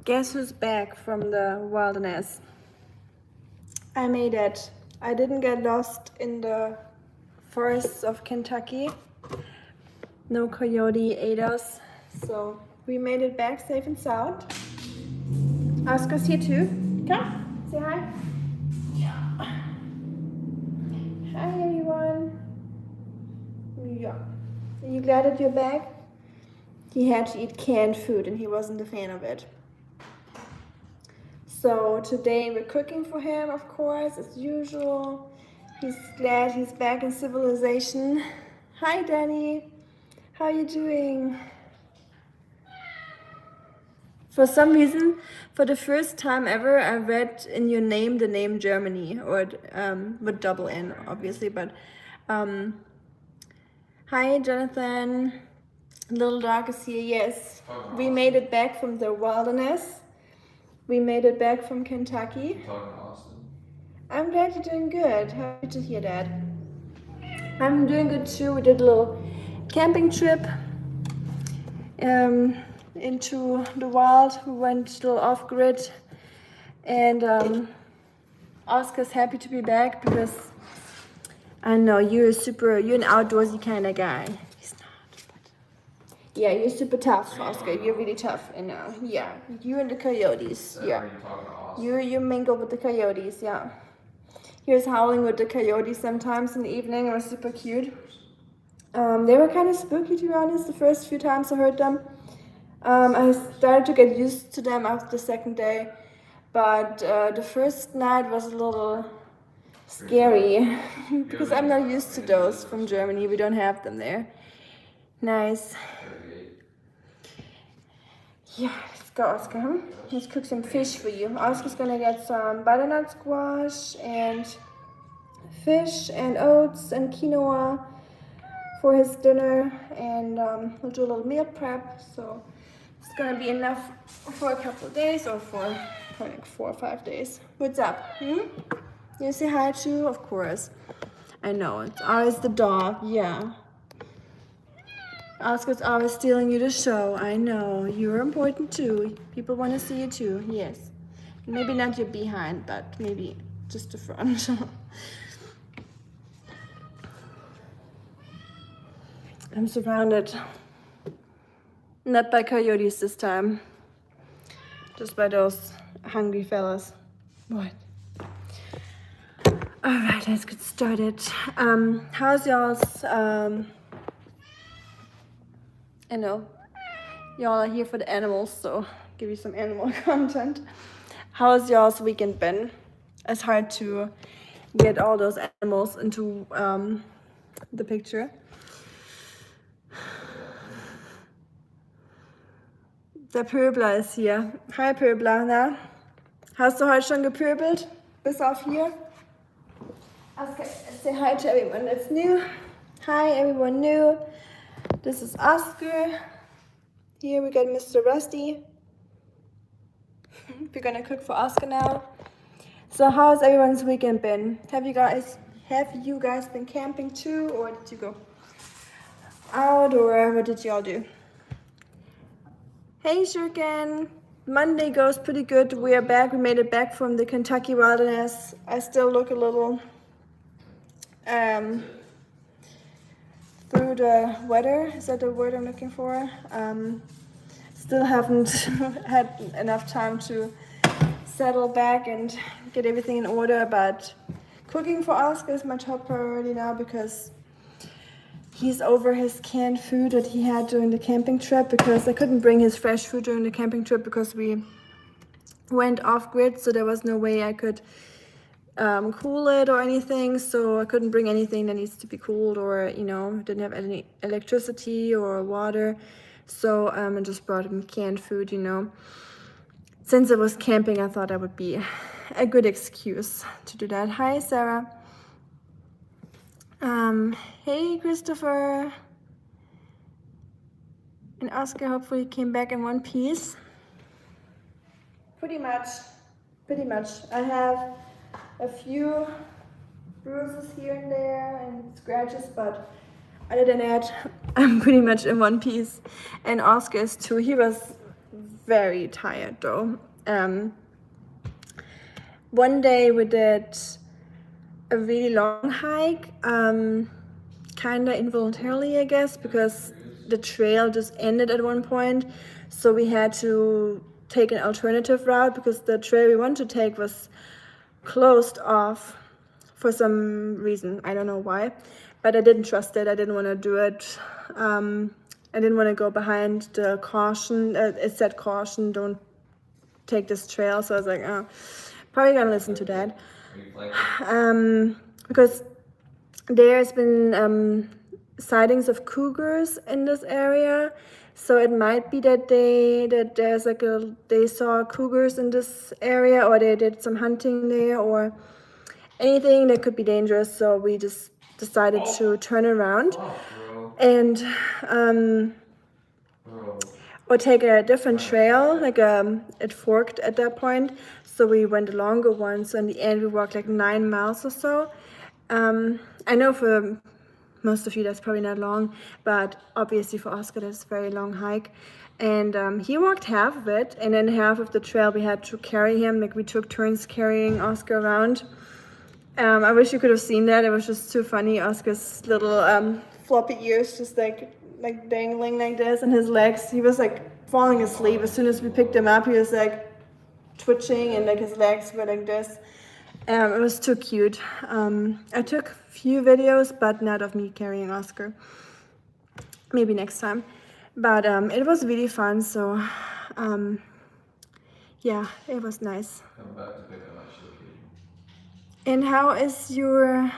Guess who's back from the wilderness? I made it. I didn't get lost in the forests of Kentucky. No coyote ate us, so we made it back safe and sound. Oscar's here too. Come, say hi. Yeah. Hi everyone. Yeah. Are you glad that you're back? He had to eat canned food and he wasn't a fan of it. So today we're cooking for him, of course, as usual. He's glad he's back in civilization. Hi Danny, how are you doing? For some reason, for the first time ever, I read in your name the name Germany, or with double N, obviously, but hi Jonathan, little dog is here, yes. We made it back from the wilderness. We made it back from Kentucky. I'm glad you're doing good. Happy to hear that. I'm doing good too. We did a little camping trip into the wild. We went a little off-grid, and Oscar's happy to be back because I know you're an outdoorsy kind of guy. He's not, but yeah, you're super tough, Oscar. You're really tough, and yeah, you and the coyotes. Yeah, you mingle with the coyotes. Yeah. He was howling with the coyotes sometimes in the evening. It was super cute. They were kind of spooky, to be honest, the first few times I heard them. I started to get used to them after the second day, but the first night was a little scary because I'm not used to those from Germany. We don't have them there. Nice. Yeah, let's go, Oscar. Huh? Let's cook some fish for you. Oscar's gonna get some butternut squash and fish and oats and quinoa for his dinner, and we'll do a little meal prep. So it's gonna be enough for a couple of days, or for like 4 or 5 days. What's up? You say hi too? Of course. I know, it's always the dog. Yeah. Oscar's always stealing you the show. I know. You're important too. People want to see you too. Yes. Maybe not your behind, but maybe just the front. I'm surrounded. Not by coyotes this time. Just by those hungry fellas. What? Alright, let's get started. How's y'all's I know y'all are here for the animals, so give you some animal content. How's y'all's weekend been? It's hard to get all those animals into the picture. Der Pöbler ist hier. Hi Pöbler, na? Hast du heute schon gepöbelt? Bis auf hier? Oscar, say hi to everyone that's new. Hi everyone new. This is Oscar. Here we got Mr. Rusty. We're gonna cook for Oscar now. So how's everyone's weekend been? Have you guys been camping too, or did you go out, or what did y'all do? Hey Shurken! Monday goes pretty good. We are back. We made it back from the Kentucky wilderness. I still look a little through the weather. Is that the word I'm looking for? Still haven't had enough time to settle back and get everything in order, but cooking for Oscar is my top priority now because he's over his canned food that he had during the camping trip, because I couldn't bring his fresh food during the camping trip because we went off-grid, so there was no way I could cool it or anything, so I couldn't bring anything that needs to be cooled, or didn't have any electricity or water, so I just brought him canned food. Since it was camping, I thought that would be a good excuse to do that. Hi Sarah. Hey Christopher. And Oscar hopefully came back in one piece. Pretty much. I have a few bruises here and there and scratches, but other than that, I'm pretty much in one piece. And Oscar is too. He was very tired though. One day we did a really long hike, kind of involuntarily, I guess, because the trail just ended at one point. So we had to take an alternative route because the trail we wanted to take was closed off for some reason. I don't know why, but I didn't trust it. I didn't want to do it. I didn't want to go behind the caution. It said caution, don't take this trail. So I was like, oh, probably gonna listen to that. Because there's been sightings of cougars in this area, so it might be that they saw cougars in this area, or they did some hunting there, or anything that could be dangerous. So we just decided to turn around and or take a different trail. Like it forked at that point, so we went a longer one. So in the end, we walked like 9 miles or so. I know for most of you that's probably not long, but obviously for Oskar that's a very long hike. And he walked half of it, and then half of the trail we had to carry him. Like we took turns carrying Oskar around. I wish you could have seen that. It was just too funny. Oskar's little floppy ears just like dangling like this, and his legs. He was like falling asleep as soon as we picked him up. He was like twitching, and like his legs were like this. It was too cute. I took a few videos, but not of me carrying Oskar. Maybe next time. But it was really fun. So yeah, it was nice. I'm about to pick up my shoe. And how is your...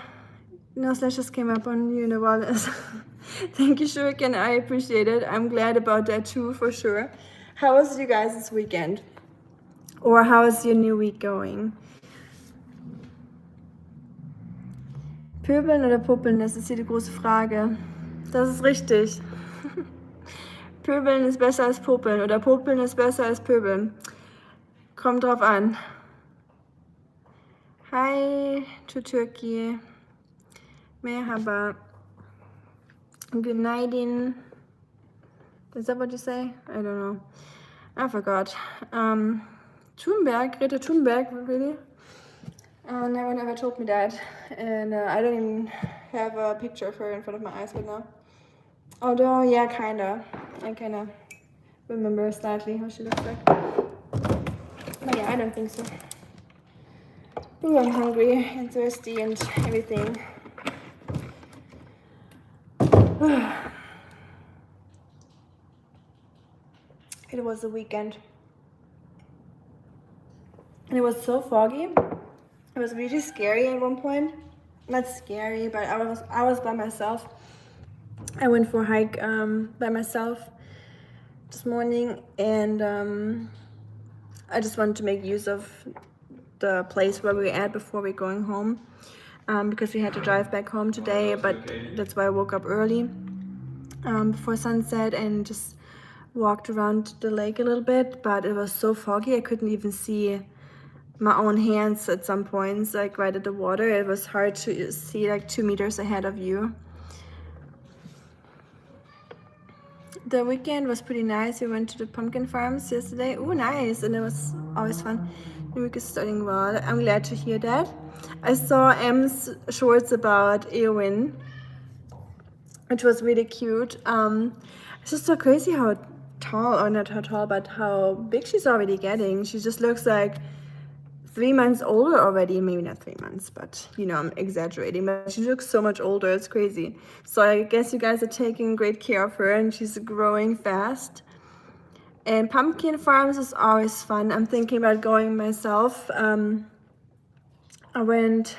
No slashes came up on you in the wallet. Thank you, Shuriken. I appreciate it. I'm glad about that too, for sure. How was you guys this weekend? Or how is your new week going? Pöbeln oder Puppeln, das ist hier die große Frage. Das ist richtig. Pöbeln ist besser als Popeln oder Popeln ist besser als Pöbeln. Kommt drauf an. Hi to Turkey. Merhaba. Günaydin. Is that what you say? I don't know. I forgot. Thunberg, Greta Thunberg, really? No one ever told me that. And I don't even have a picture of her in front of my eyes right now. Although, yeah, kinda. I kinda remember slightly how she looks like. But yeah, I don't think so. Ooh, I'm hungry and thirsty and everything. It was a weekend. And it was so foggy. It was really scary at one point. Not scary, but I was by myself. I went for a hike by myself this morning, and I just wanted to make use of the place where we were at before we're going home, because we had to drive back home today, but that's why I woke up early before sunset and just walked around the lake a little bit. But it was so foggy I couldn't even see my own hands at some points, like right at the water. It was hard to see like 2 meters ahead of you. The weekend was pretty nice. We went to the pumpkin farms yesterday. Oh, nice. And it was always fun. The week is starting well. I'm glad to hear that. I saw M's shorts about Eowyn, which was really cute. It's just so crazy how tall, or not how tall, but how big she's already getting. She just looks like 3 months older already. Maybe not 3 months, but you know, I'm exaggerating, but she looks so much older. It's crazy. So I guess you guys are taking great care of her, and she's growing fast. And pumpkin farms is always fun. I'm thinking about going myself. I went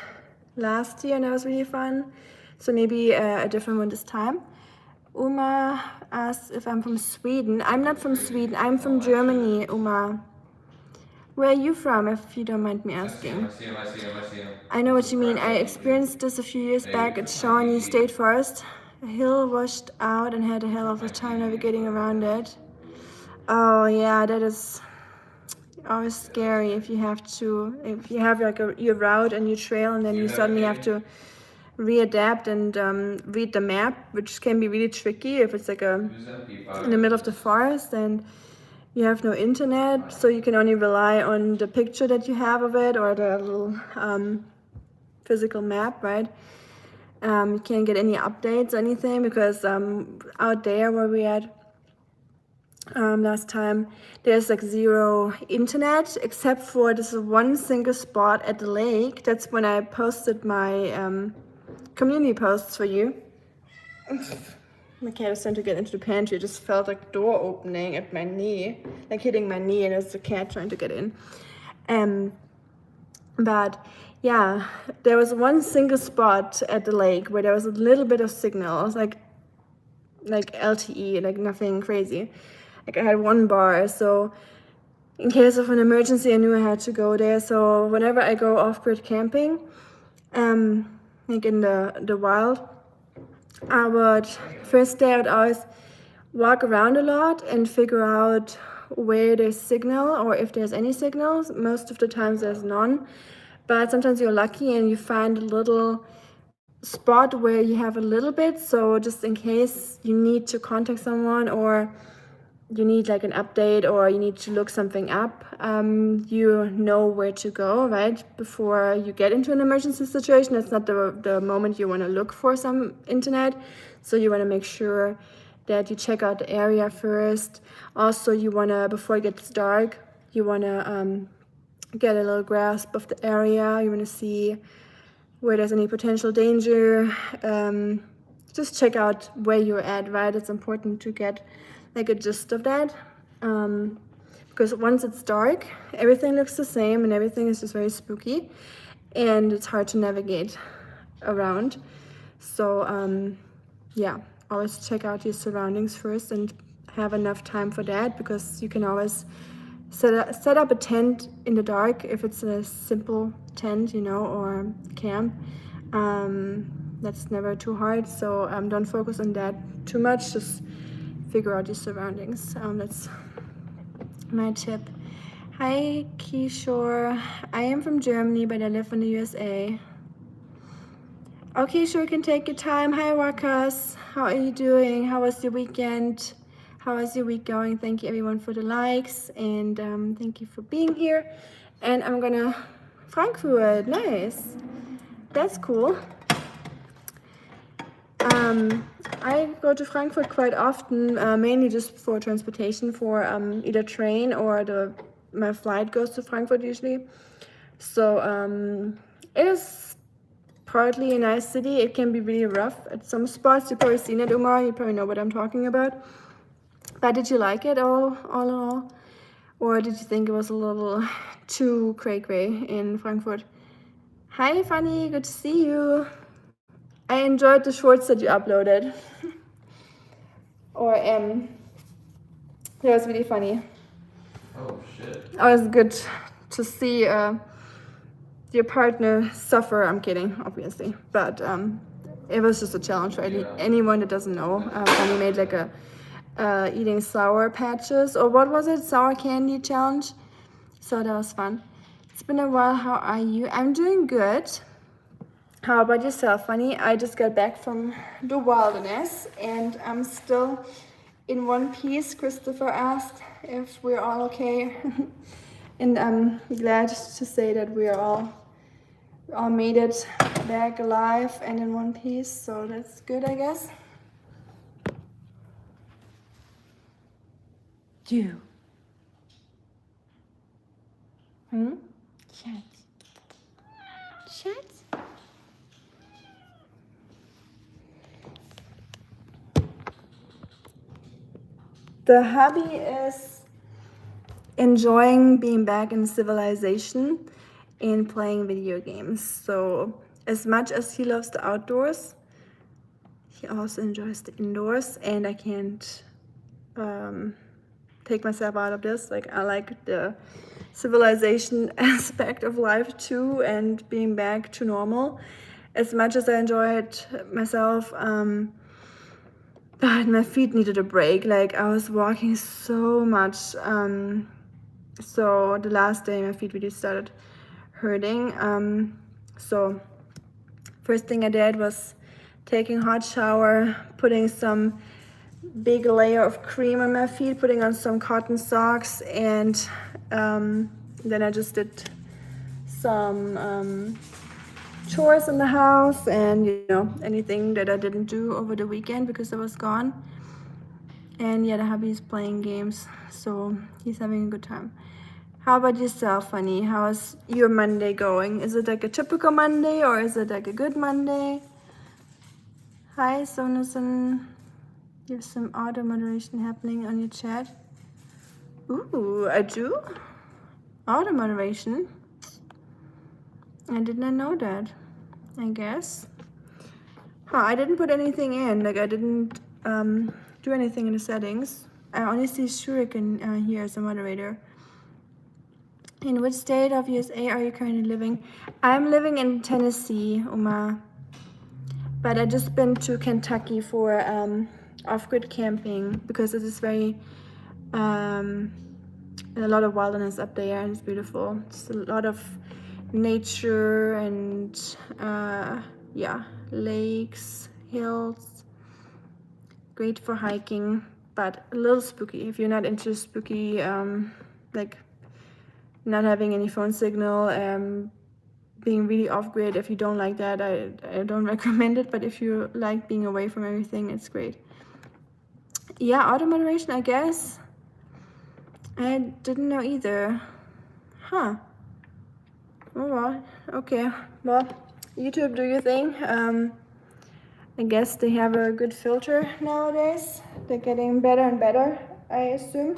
last year and that was really fun. So maybe a different one this time. Uma asked if I'm from Sweden. I'm not from Sweden. I'm from Germany, Uma. Where are you from, if you don't mind me asking? I see him. I know what you mean. I experienced this a few years back at Shawnee State Forest. A hill washed out and had a hell of a time navigating around it. Oh yeah, that is always scary if you have like your route and your trail, and then you suddenly have to readapt and read the map, which can be really tricky if it's like in the middle of the forest. And you have no internet, so you can only rely on the picture that you have of it or the little physical map, right? You can't get any updates or anything because out there where we at last time, there's like zero internet except for this one single spot at the lake. That's when I posted my community posts for you. My cat was trying to get into the pantry. I just felt like door opening at my knee, like hitting my knee, and it's the cat trying to get in. But yeah, there was one single spot at the lake where there was a little bit of signal, like LTE, like nothing crazy. Like I had one bar, so in case of an emergency, I knew I had to go there. So whenever I go off-grid camping, like in the wild, I would first day I would always walk around a lot and figure out where there's signal or if there's any signals. Most of the times there's none, but sometimes you're lucky and you find a little spot where you have a little bit, so just in case you need to contact someone or you need like an update or you need to look something up, you know where to go, right? Before you get into an emergency situation, that's not the moment you want to look for some internet. So you want to make sure that you check out the area first. Also, you want to, before it gets dark, you want to get a little grasp of the area. You want to see where there's any potential danger. Just check out where you're at, right? It's important to get like a gist of that, because once it's dark, everything looks the same and everything is just very spooky and it's hard to navigate around. So yeah, always check out your surroundings first and have enough time for that, because you can always set up a tent in the dark if it's a simple tent, you know, or camp. That's never too hard, so don't focus on that too much. Just figure out your surroundings. That's my tip. Hi Kishore, I am from Germany but I live in the USA. Okay, sure, can take your time. Hi Wakas, how are you doing? How was your weekend? How is your week going? Thank you everyone for the likes and thank you for being here. And I'm gonna Frankfurt, nice. That's cool. I go to Frankfurt quite often, mainly just for transportation, for either train or my flight goes to Frankfurt usually. So it is partly a nice city. It can be really rough at some spots. You've probably seen it, Umar. You probably know what I'm talking about. But did you like it all in all? Or did you think it was a little too cray-cray in Frankfurt? Hi, Fanny. Good to see you. I enjoyed the shorts that you uploaded. Or that was really funny. Oh shit. It was good to see your partner suffer. I'm kidding, obviously, but it was just a challenge for anyone that doesn't know. Fanny made like a eating sour patches, or what was it? Sour candy challenge. So that was fun. It's been a while. How are you? I'm doing good. How about yourself, Fanny? I just got back from the wilderness and I'm still in one piece. Christopher asked if we're all okay. And I'm glad to say that we all made it back alive and in one piece. So that's good, I guess. You. Chat. Chat. The hobby is enjoying being back in civilization and playing video games. So as much as he loves the outdoors, he also enjoys the indoors, and I can't take myself out of this. Like, I like the civilization aspect of life too, and being back to normal. As much as I enjoy it myself, but my feet needed a break. Like, I was walking so much, so the last day my feet really started hurting. So first thing I did was taking a hot shower, putting some big layer of cream on my feet, putting on some cotton socks, and then I just did some chores in the house and anything that I didn't do over the weekend because I was gone. And yeah, the hubby is playing games, so he's having a good time. How about yourself, honey? How is your Monday going? Is it like a typical Monday or is it like a good Monday? Hi, Sonasan. There's some auto moderation happening on your chat. Ooh, I do? Auto moderation? I did not know that, I guess. I didn't put anything in, like I didn't do anything in the settings. I only see Shuriken here as a moderator. In which state of USA are you currently living? I'm living in Tennessee, Uma. But I just been to Kentucky for off-grid camping because it is very a lot of wilderness up there and it's beautiful. Just a lot of nature and yeah, lakes, hills. Great for hiking, but a little spooky. If you're not into spooky, like not having any phone signal, being really off-grid, if you don't like that, I don't recommend it, but if you like being away from everything, it's great. Yeah, auto moderation, I guess. I didn't know either. Huh. Oh, well, okay. Well, YouTube, do your thing. I guess they have a good filter nowadays. They're getting better and better, I assume.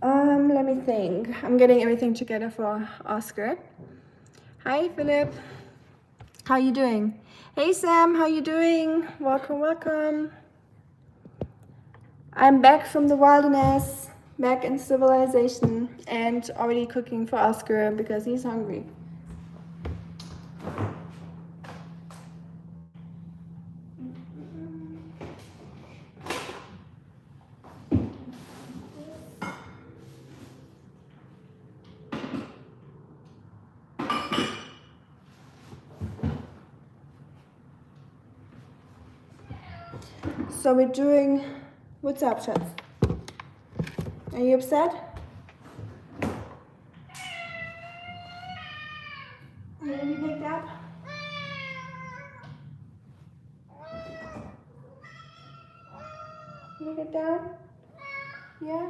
Let me think. I'm getting everything together for Oskar. Hi, Philip. How you doing? Hey, Sam. How you doing? Welcome, welcome. I'm back from the wilderness, back in civilization, and already cooking for Oskar because he's hungry. So we're doing, what's up, Schatz? Are you upset? Are you gonna be picked up? Can you get down? Yeah?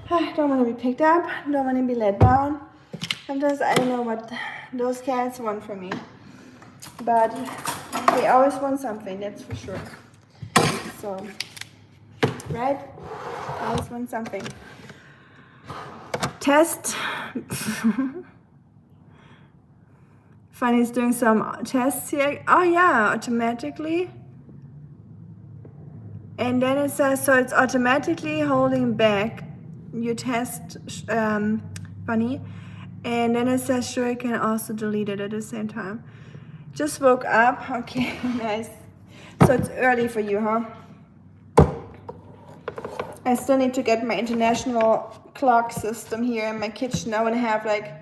I don't want to be picked up, don't want to be let down. Sometimes I don't know what those cats want from me. But they always want something, that's for sure. So, right? Always want something. Test. Fanny's doing some tests here. Oh yeah, automatically. And then it says, so it's automatically holding back your test, Fanny. And then it says, sure, you can also delete it at the same time. Just woke up. Okay, nice. So it's early for you, huh? I still need to get my international clock system here in my kitchen. I want to have like,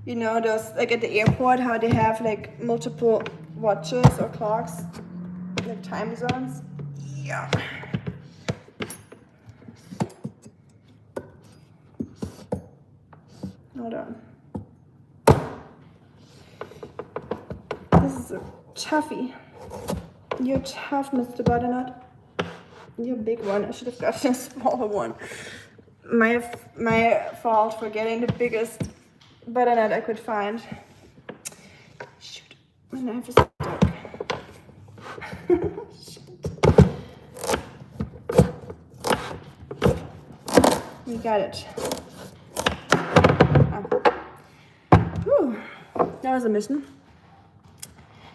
you know, those like at the airport, how they have like multiple watches or clocks, like time zones. Yeah. Hold on. This is a toughie. You're tough, Mr. Butternut. You're a big one. I should have gotten a smaller one. My fault for getting the biggest butternut I could find. Shoot, my knife is stuck. We got it. Whew. That was a mission.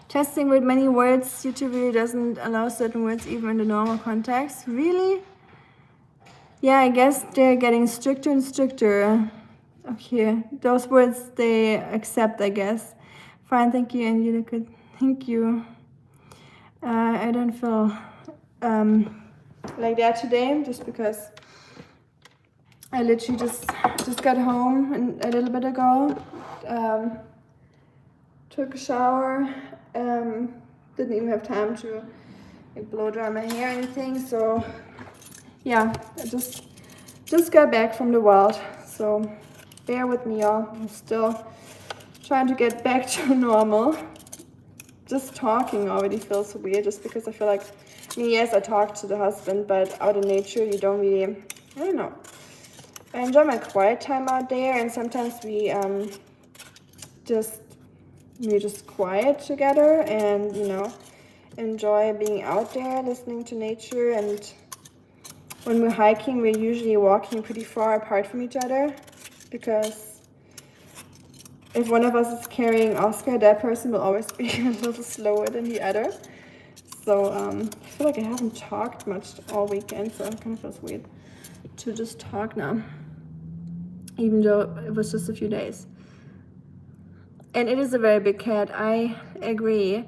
Testing with many words. YouTube really doesn't allow certain words even in the normal context. Really? Yeah, I guess they're getting stricter and stricter. Okay, those words they accept, I guess. Fine, thank you, and you could. Thank you. I don't feel like that today, just because I literally just got home a little bit ago. Took a shower. Didn't even have time to like blow dry my hair or anything. So yeah, I just got back from the wild. So bear with me, y'all. I'm still trying to get back to normal. Just talking already feels weird, just because I feel like, I mean, yes, I talk to the husband, but out in nature, you don't really, I don't know. I enjoy my quiet time out there, and sometimes we're just quiet together, and you know, enjoy being out there, listening to nature. And when we're hiking, we're usually walking pretty far apart from each other, because if one of us is carrying Oskar, that person will always be a little slower than the other. So I feel like I haven't talked much all weekend, so it kind of feels weird to just talk now, even though it was just a few days. And it is a very big cat, I agree.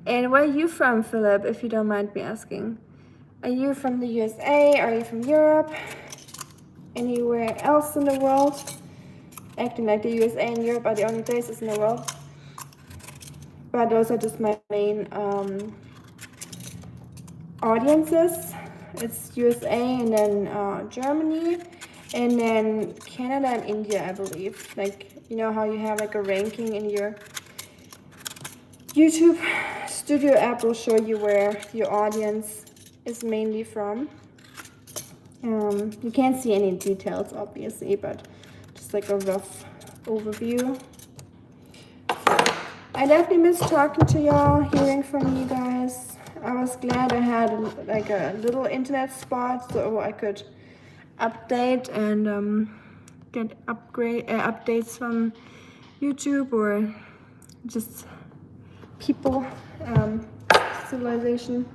And where are you from, Philip, if you don't mind me asking? Are you from the USA? Are you from Europe? Anywhere else in the world? Acting like the USA and Europe are the only places in the world. But those are just my main audiences. It's USA, and then Germany, and then Canada and India, I believe. Like, you know how you have like a ranking in your YouTube Studio app will show you where your audience is mainly from. You can't see any details, obviously, but just like a rough overview. I definitely miss talking to y'all, hearing from you guys. I was glad I had like a little internet spot so I could update and get updates from YouTube or just people, civilization.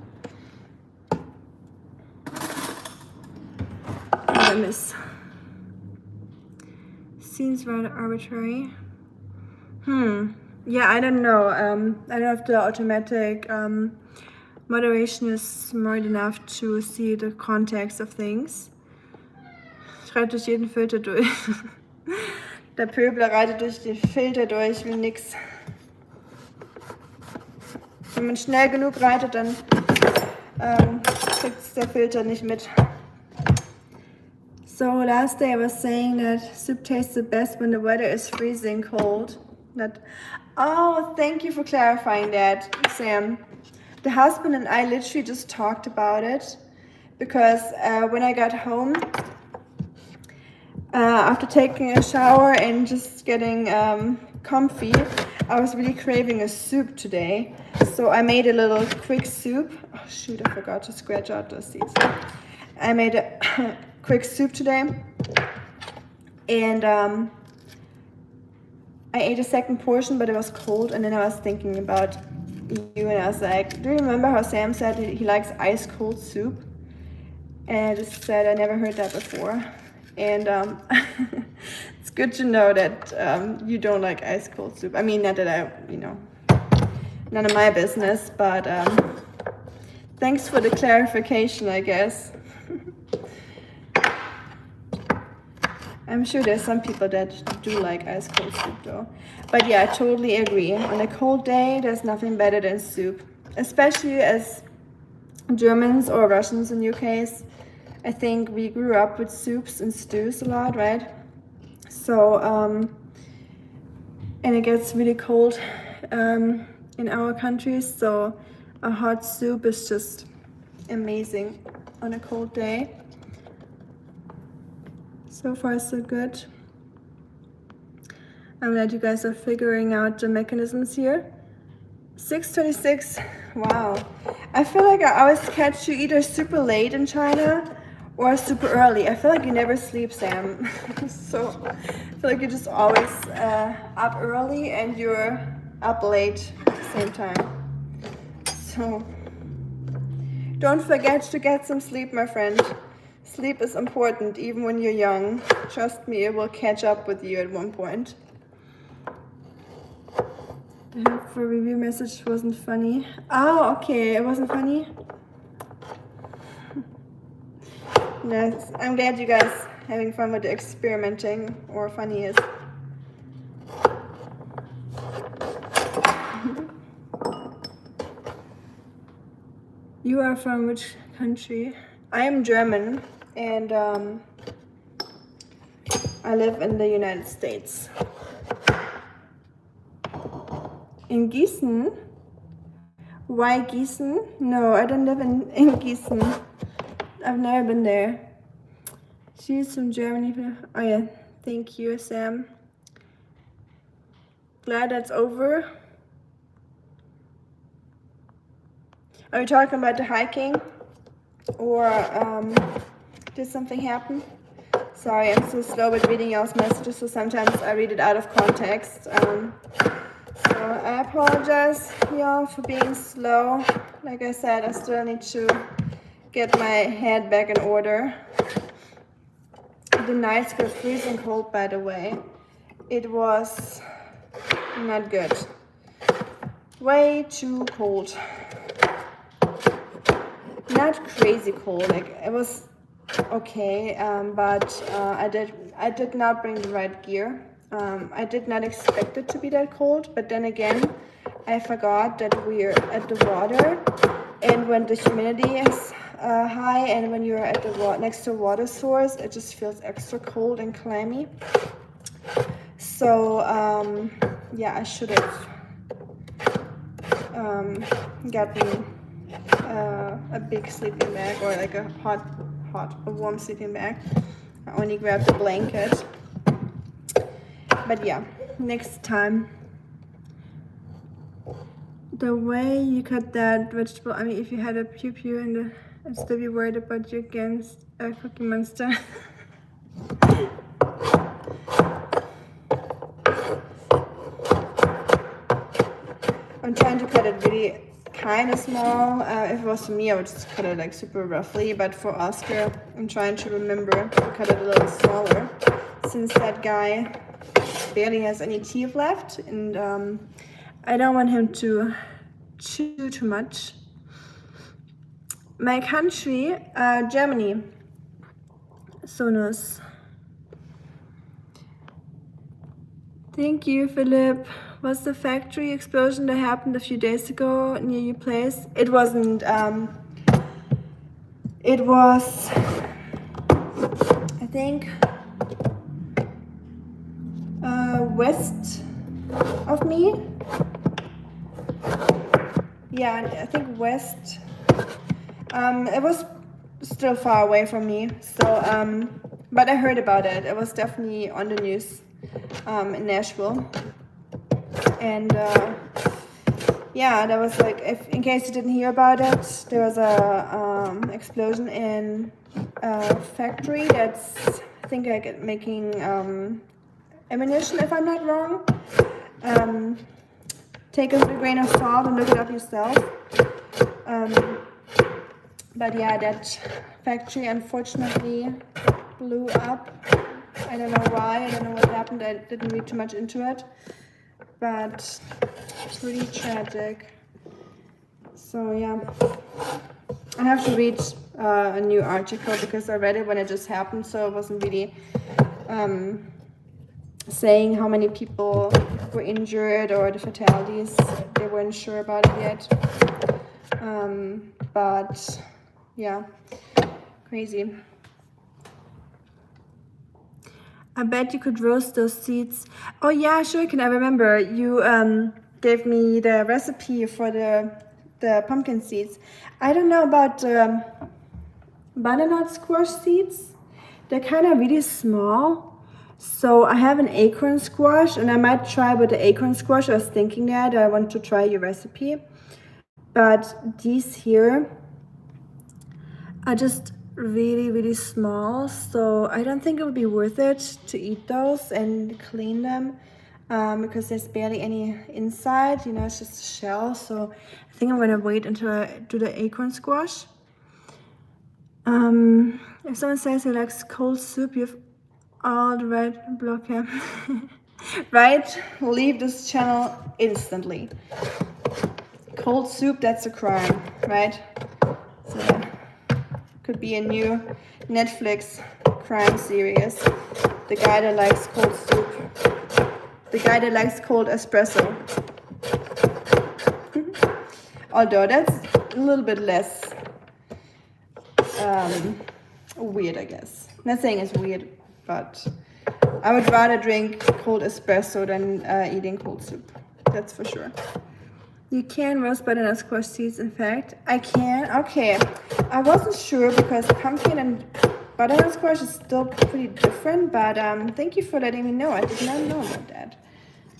I miss. Seems rather arbitrary. Yeah, I don't know. I don't know if the automatic moderation is smart enough to see the context of things. Schreitet durch jeden Filter durch. Der Pöbler reitet durch den Filter durch wie nix. Wenn man schnell genug reitet, dann kriegt der Filter nicht mit. So last day I was saying that soup tastes the best when the weather is freezing cold. Oh, thank you for clarifying that, Sam. The husband and I literally just talked about it, because when I got home, after taking a shower and just getting comfy, I was really craving a soup today. So I made a little quick soup. Oh shoot, I forgot to scratch out the seeds. I made a quick soup today, and I ate a second portion, but it was cold, and then I was thinking about you, and I was like, do you remember how Sam said he likes ice cold soup? And I just said I never heard that before, and it's good to know that you don't like ice cold soup. I mean, not that I, you know, none of my business, but thanks for the clarification, I guess. I'm sure there's some people that do like ice cold soup though. But yeah, I totally agree. On a cold day, there's nothing better than soup. Especially as Germans or Russians in your case. I think we grew up with soups and stews a lot, right? So, and it gets really cold in our countries. So a hot soup is just amazing on a cold day. So far, so good. I'm glad you guys are figuring out the mechanisms here. 6:26, wow. I feel like I always catch you either super late in China or super early. I feel like you never sleep, Sam. So I feel like you're just always up early and you're up late at the same time. So don't forget to get some sleep, my friend. Sleep is important, even when you're young. Trust me, it will catch up with you at one point. The helpful review message wasn't funny. Oh, okay, it wasn't funny. Nice. I'm glad you guys having fun with the experimenting, or funny is. You are from which country? I am German, and I live in the United States. In Gießen? Why Gießen? No, I don't live in Gießen. I've never been there. She's from Germany. Oh yeah, thank you, Sam. Glad that's over. Are we talking about the hiking? Or did something happen? Sorry, I'm so slow with reading y'all's messages, so sometimes I read it out of context. So I apologize, y'all, for being slow. Like I said, I still need to get my head back in order. The nights got freezing cold, by the way. It was not good. Way too cold. Not crazy cold, like it was okay, but I did not bring the right gear. I did not expect it to be that cold, but then again, I forgot that we're at the water, and when the humidity is high, and when you're at the next to a water source, it just feels extra cold and clammy. So yeah, I should have gotten a big sleeping bag, or like a warm sleeping bag. I only grabbed a blanket. But yeah, next time. The way you cut that vegetable, I mean, if you had a pew in the, I'd still be worried about you against a Cookie Monster. I'm trying to cut it really kind of small. If it was for me, I would just cut it like super roughly, but for Oskar, I'm trying to remember to cut it a little smaller, since that guy barely has any teeth left, and I don't want him to chew too much. My country, Germany. So nice. Thank you, Philip. Was the factory explosion that happened a few days ago near your place? It wasn't. It was, I think, west of me. Yeah, I think west. It was still far away from me. So, but I heard about it. It was definitely on the news in Nashville. And yeah, there was like, in case you didn't hear about it, there was a explosion in a factory that's, I think, like making ammunition, if I'm not wrong. Take it with a grain of salt and look it up yourself. But yeah, that factory unfortunately blew up. I don't know why, I don't know what happened, I didn't read too much into it. But pretty tragic. So yeah, I have to read a new article because I read it when it just happened, so it wasn't really saying how many people were injured or the fatalities. They weren't sure about it yet. But yeah, crazy. I bet you could roast those seeds. Oh yeah, sure, can I remember. You gave me the recipe for the pumpkin seeds. I don't know about butternut squash seeds. They're kind of really small. So I have an acorn squash, and I might try with the acorn squash. I was thinking that I want to try your recipe. But these here are just really small, so I don't think it would be worth it to eat those and clean them because there's barely any inside, you know, it's just a shell. So I think I'm gonna wait until I do the acorn squash. If someone says he likes cold soup, you've all the right block him. Right? Leave this channel instantly. Cold soup, that's a crime, right? So could be a new Netflix crime series. The guy that likes cold soup. The guy that likes cold espresso. Although that's a little bit less weird, I guess. Not saying it's weird, but I would rather drink cold espresso than eating cold soup. That's for sure. You can roast butternut squash seeds, in fact. I can? Okay. I wasn't sure because pumpkin and butternut squash is still pretty different, but thank you for letting me know. I did not know about that.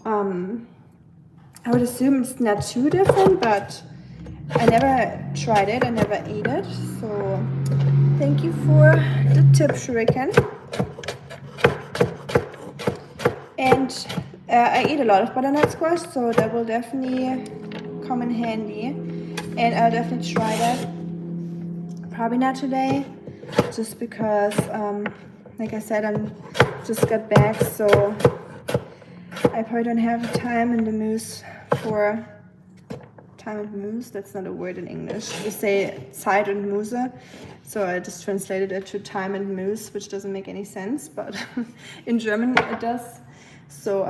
I would assume it's not too different, but I never tried it. I never ate it. So thank you for the tip, Shuriken. And I eat a lot of butternut squash, so that will definitely come in handy. And I'll definitely try that. Probably not today, just because, like I said, I'm just got back, so I probably don't have the time and the moose for time and moose. That's not a word in English. We say Zeit und Muse, so I just translated it to time and moose, which doesn't make any sense, but in German it does. So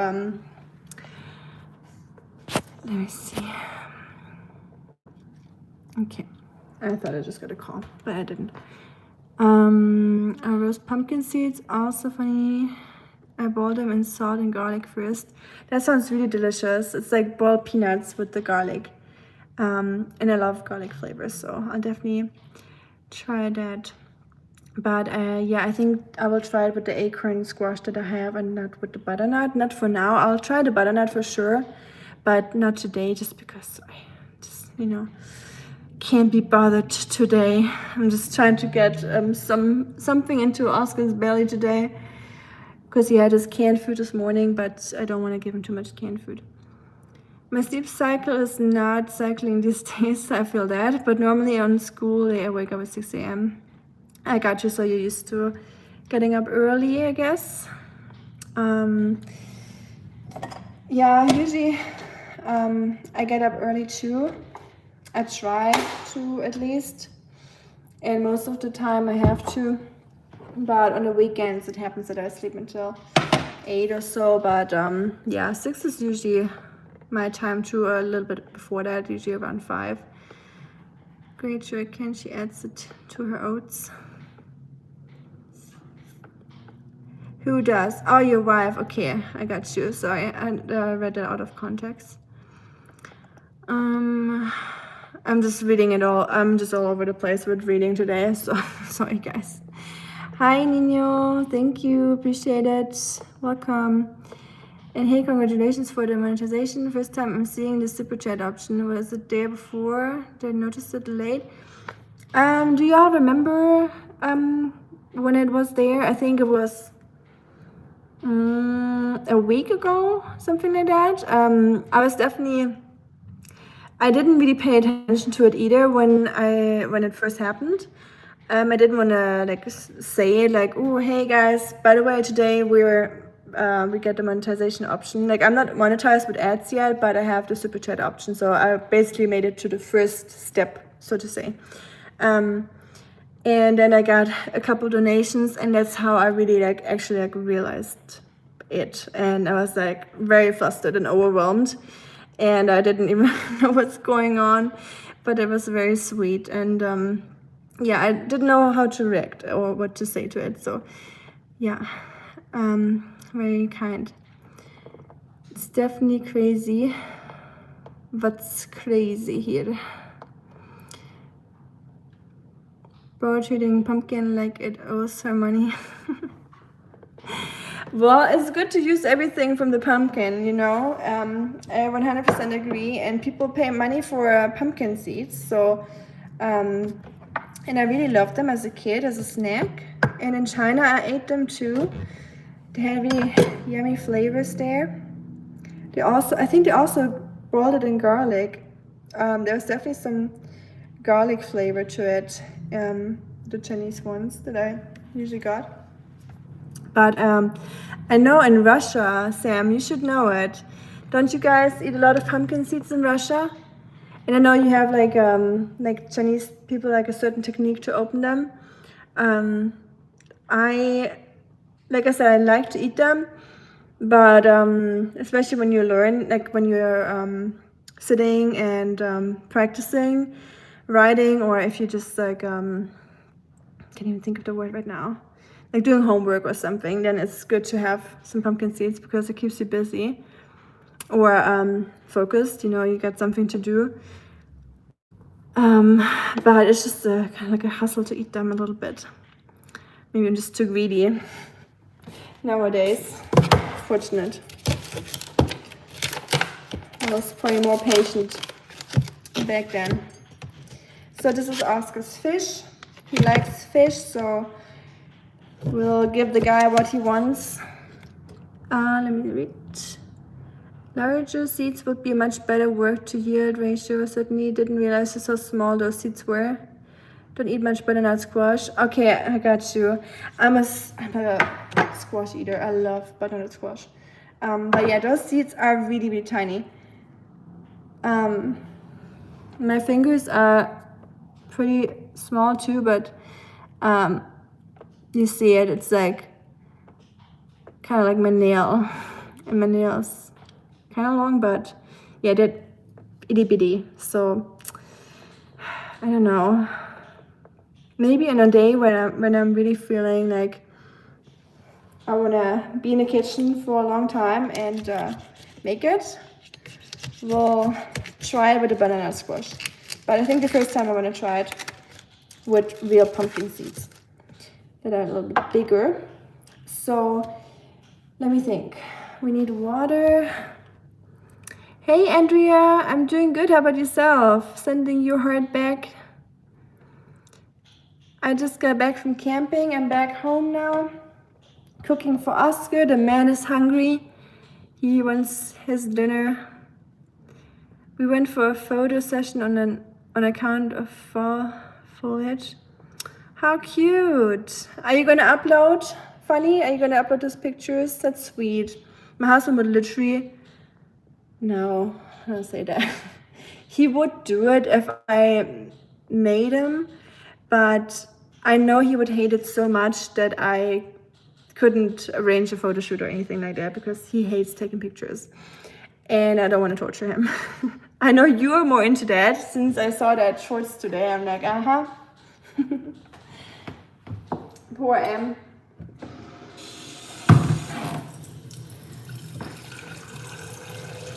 let me see. Okay, I thought I just got a call, but I didn't. I roast pumpkin seeds, also funny. I boil them in salt and garlic first. That sounds really delicious. It's like boiled peanuts with the garlic. And I love garlic flavors, so I'll definitely try that. But yeah, I think I will try it with the acorn squash that I have and not with the butternut. Not for now. I'll try the butternut for sure, but not today just because I just, can't be bothered today. I'm just trying to get something into Oscar's belly today because he had his canned food this morning, but I don't want to give him too much canned food. My sleep cycle is not cycling these days, I feel that, but normally on school I wake up at 6 a.m. I got you, so you're used to getting up early, I guess. Yeah, usually I get up early too. I try to at least, and most of the time I have to, but on the weekends it happens that I sleep until 8 or so, but yeah, 6 is usually my time too, a little bit before that, usually around 5. Great chicken, she adds it to her oats. Who does? Oh, your wife. Okay, I got you. Sorry, I read that out of context. I'm just reading it all. I'm just all over the place with reading today, so sorry guys. Hi Nino, thank you, appreciate it. Welcome. And hey, congratulations for the monetization. First time I'm seeing the super chat option. Was the day before? Did I notice it late? Do y'all remember when it was there? I think it was a week ago, something like that. I didn't really pay attention to it either when it first happened. I didn't want to say it oh, hey guys, by the way, today we get the monetization option. I'm not monetized with ads yet, but I have the super chat option, so I basically made it to the first step, so to say. And then I got a couple donations, and that's how I really actually realized it, and I was very flustered and overwhelmed. And I didn't even know what's going on, but it was very sweet. And yeah, I didn't know how to react or what to say to it. So yeah, very kind. It's definitely crazy. What's crazy here? Bro treating pumpkin like it owes her money. Well, it's good to use everything from the pumpkin, I 100% agree. And people pay money for pumpkin seeds. So, and I really loved them as a kid, as a snack. And in China, I ate them too. They had really yummy flavors there. I think they also boiled it in garlic. There was definitely some garlic flavor to it. The Chinese ones that I usually got. But I know in Russia, Sam, you should know it. Don't you guys eat a lot of pumpkin seeds in Russia? And I know you have Chinese people a certain technique to open them. Like I said, I like to eat them, but especially when you learn, when you're sitting and practicing writing, or if you just can't even think of the word right now. Like doing homework or something, then it's good to have some pumpkin seeds because it keeps you busy or focused. You know, you got something to do. But it's just kind of like a hustle to eat them a little bit. Maybe I'm just too greedy nowadays. Fortunate. I was probably more patient back then. So this is Oscar's fish. He likes fish, so we'll give the guy what he wants. Let me read. Larger seeds would be much better work to yield ratio. Certainly didn't realize just how small those seeds were. Don't eat much butternut squash. Okay, I got you. I'm a squash eater. I love butternut squash. But yeah, those seeds are really, really tiny. My fingers are pretty small too, but you see it. It's like kind of like my nail, and my nails kind of long, but yeah, they're itty bitty. So I don't know. Maybe on a day when I'm really feeling like I wanna be in the kitchen for a long time and make it, we'll try it with a banana squash. But I think the first time I wanna try it with real pumpkin seeds that are a little bit bigger. So let me think. We need water. Hey Andrea, I'm doing good. How about yourself? Sending your heart back. I just got back from camping. I'm back home now. Cooking for Oskar. The man is hungry. He wants his dinner. We went for a photo session on account of fall foliage. How cute. Are you gonna upload? Funny, are you gonna upload those pictures? That's sweet. My husband would literally, no, I don't say that. He would do it if I made him, but I know he would hate it so much that I couldn't arrange a photo shoot or anything like that because he hates taking pictures and I don't want to torture him. I know you are more into that since I saw that shorts today. I'm like, Poor Em.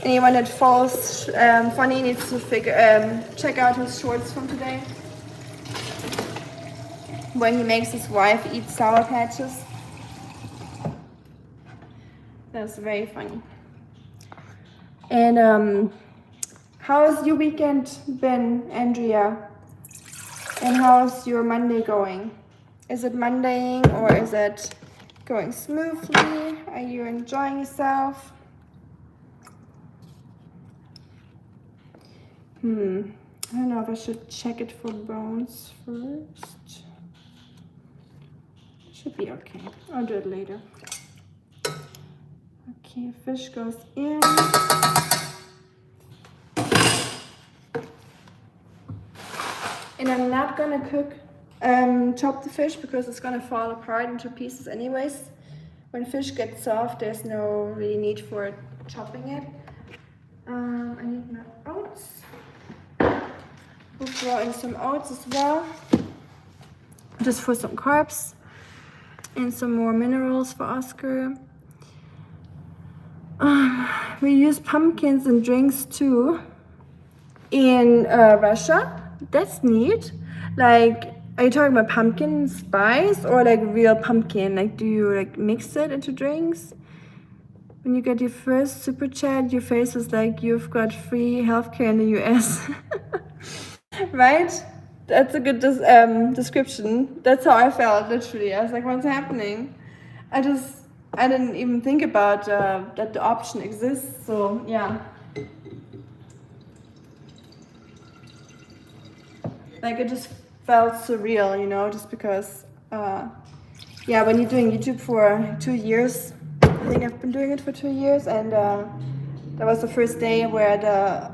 Anyone that follows Funny needs to check out his shorts from today, when he makes his wife eat Sour Patches. That's very funny. And how's your weekend been, Andrea? And how's your Monday going? Is it Mondaying or is it going smoothly? Are you enjoying yourself? I don't know if I should check it for bones first. Should be okay. I'll do it later. Okay, fish goes in. And I'm not gonna chop the fish because it's gonna fall apart into pieces anyways. When fish gets soft, there's no really need for chopping it. I need my oats. We'll throw in some oats as well, just for some carbs and some more minerals for Oskar. We use pumpkins in drinks too in Russia. That's neat. Like, are you talking about pumpkin spice or like real pumpkin? Like, do you like mix it into drinks? When you get your first super chat, your face was like you've got free healthcare in the US. Right? That's a good description. That's how I felt, literally. I was like, what's happening? I didn't even think about that the option exists, so yeah. Like, it just felt surreal, you know, just because, yeah, when you're doing YouTube for 2 years, I think I've been doing it for 2 years, and that was the first day where the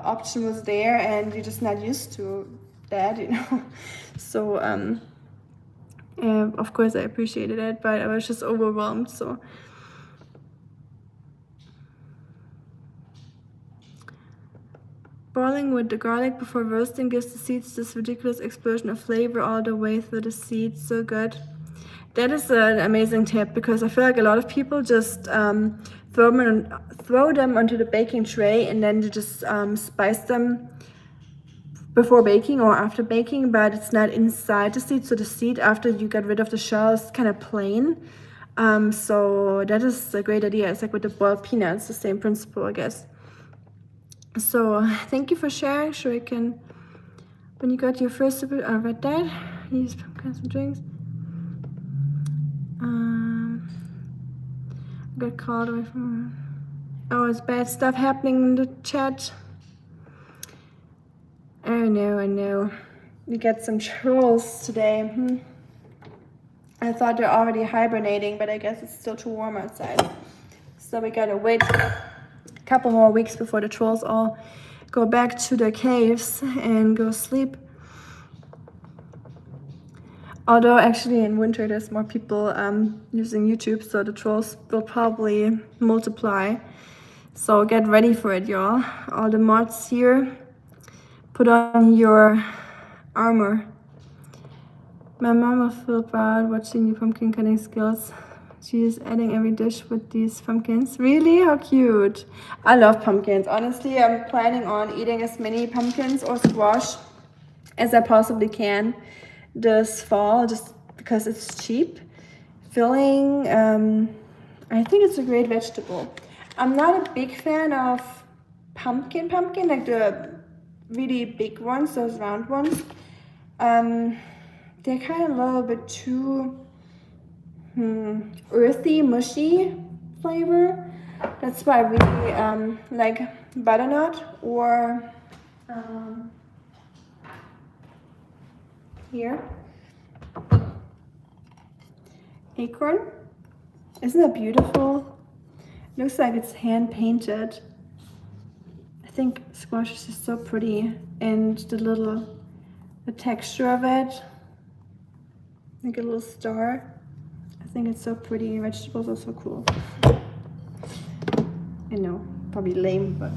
option was there, and you're just not used to that, you know. So, of course I appreciated it, but I was just overwhelmed, so. Boiling with the garlic before roasting gives the seeds this ridiculous explosion of flavor all the way through the seeds. So good. That is an amazing tip because I feel like a lot of people just throw them onto the baking tray and then you just spice them before baking or after baking, but it's not inside the seed. So the seed, after you get rid of the shell, is kind of plain. So that is a great idea. It's like with the boiled peanuts, the same principle, I guess. So thank you for sharing. Sure, you can, when you got your first sip, I read that. Use pumpkins and drinks. I got called away from. Oh, it's bad stuff happening in the chat. I know. We get some trolls today. I thought they're already hibernating, but I guess it's still too warm outside. So we gotta wait a couple more weeks before the trolls all go back to their caves and go sleep. Although actually in winter there's more people using YouTube, so the trolls will probably multiply. So get ready for it, y'all. All the mods here, put on your armor. My mom will feel proud watching your pumpkin cutting skills. She is adding every dish with these pumpkins. Really? How cute. I love pumpkins. Honestly, I'm planning on eating as many pumpkins or squash as I possibly can this fall, just because it's cheap. Filling, I think it's a great vegetable. I'm not a big fan of pumpkin, like the really big ones, those round ones. They're kind of a little bit too earthy, mushy flavor. That's why I really like butternut or here, acorn. Isn't that beautiful? Looks like it's hand painted. I think squash is just so pretty, and the texture of it, like a little star. I think it's so pretty. Vegetables are so cool. I know, probably lame, but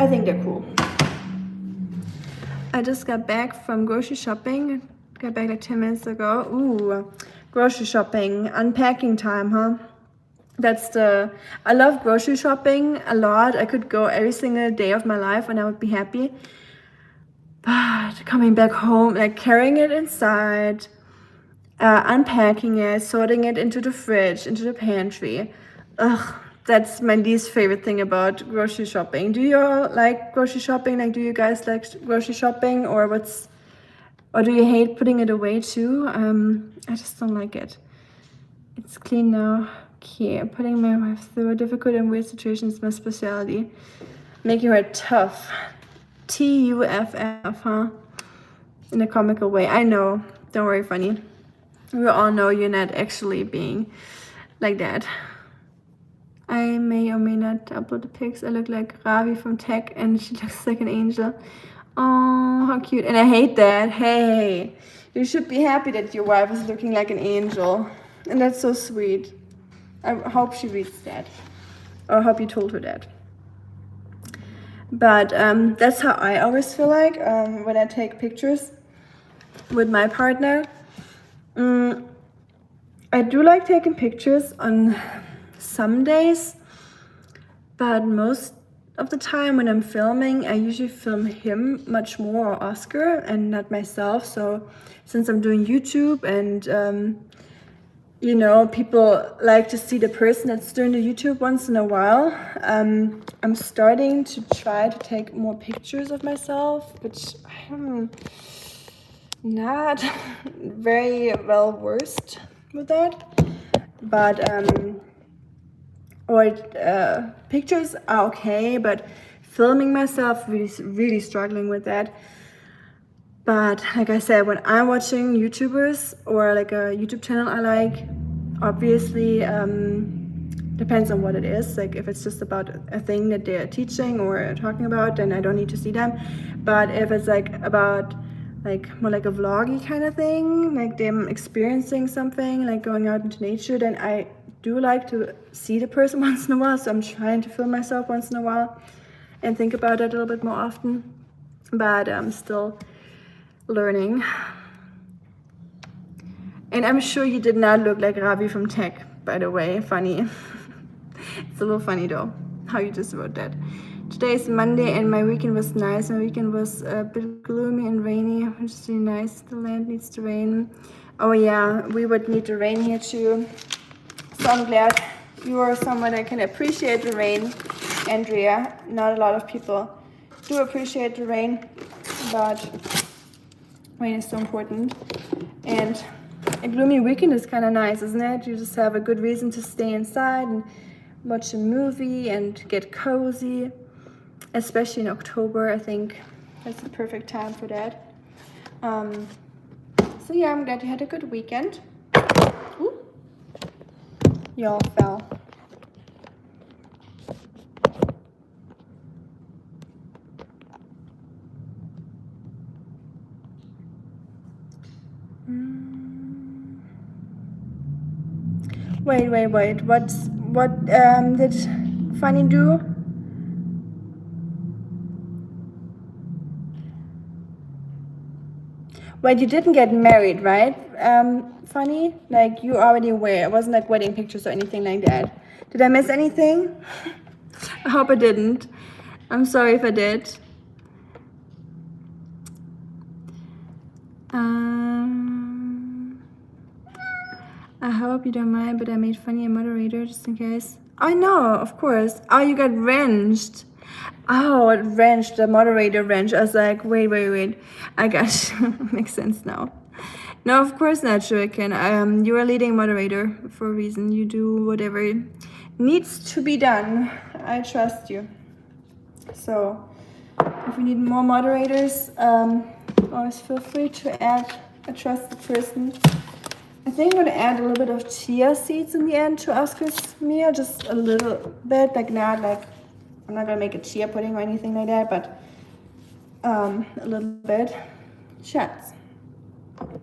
I think they're cool. I just got back from grocery shopping. Got back like 10 minutes ago. Ooh, grocery shopping, unpacking time, huh? I love grocery shopping a lot. I could go every single day of my life and I would be happy. But coming back home, like carrying it inside, unpacking it, sorting it into the fridge, into the pantry. Ugh, that's my least favorite thing about grocery shopping. Do you all like grocery shopping? Like, do you guys like grocery shopping, or do you hate putting it away too? I just don't like it. It's clean now. Okay, putting my wife through difficult and weird situations is my specialty. Making her tough. TUFF, huh? In a comical way. I know. Don't worry, funny. We all know you're not actually being like that. I may or may not upload the pics. I look like Ravi from Tech and she looks like an angel. Oh, how cute. And I hate that. Hey, you should be happy that your wife is looking like an angel. And that's so sweet. I hope she reads that. Or I hope you told her that. But that's how I always feel like when I take pictures with my partner. I do like taking pictures on some days, but most of the time when I'm filming, I usually film him much more, or Oskar, and not myself. So since I'm doing YouTube and you know, people like to see the person that's doing the YouTube once in a while, I'm starting to try to take more pictures of myself, which I'm not very well versed with that. But pictures are okay, but filming myself, really struggling with that. But like I said, when I'm watching YouTubers or like a YouTube channel I like, obviously depends on what it is. Like if it's just about a thing that they're teaching or talking about, then I don't need to see them. But if it's like about like more like a vloggy kind of thing, like them experiencing something, like going out into nature, then I do like to see the person once in a while. So I'm trying to film myself once in a while. and think about it a little bit more often. But I'm still learning. And I'm sure you did not look like Ravi from Tech, by the way. Funny. It's a little funny though, how you just wrote that. Today is Monday and my weekend was nice. My weekend was a bit gloomy and rainy, which is really nice. The land needs to rain. Oh yeah, we would need the rain here too. So I'm glad you are someone that can appreciate the rain, Andrea. Not a lot of people do appreciate the rain, but rain is so important. And a gloomy weekend is kind of nice, isn't it? You just have a good reason to stay inside and watch a movie and get cozy. Especially in October, I think that's the perfect time for that. So yeah, I'm glad you had a good weekend. Ooh. Y'all fell. Wait. What did Fanny do? Wait, you didn't get married, right? Fanny? Like, you already were. It wasn't like wedding pictures or anything like that. Did I miss anything? I hope I didn't. I'm sorry if I did. I hope you don't mind, but I made Fanny a moderator just in case. I know, of course. Oh, you got wrenched. Oh, it wrenched, the moderator wrench. I was like, wait. I got you. Makes sense now. No, of course not, Shuriken. You are leading moderator for a reason. You do whatever needs to be done. I trust you. So, if we need more moderators, always feel free to add a trusted person. I think I'm gonna add a little bit of chia seeds in the end to Oskar's meal, just a little bit, like not like, I'm not gonna make a chia pudding or anything like that, but a little bit. Shots.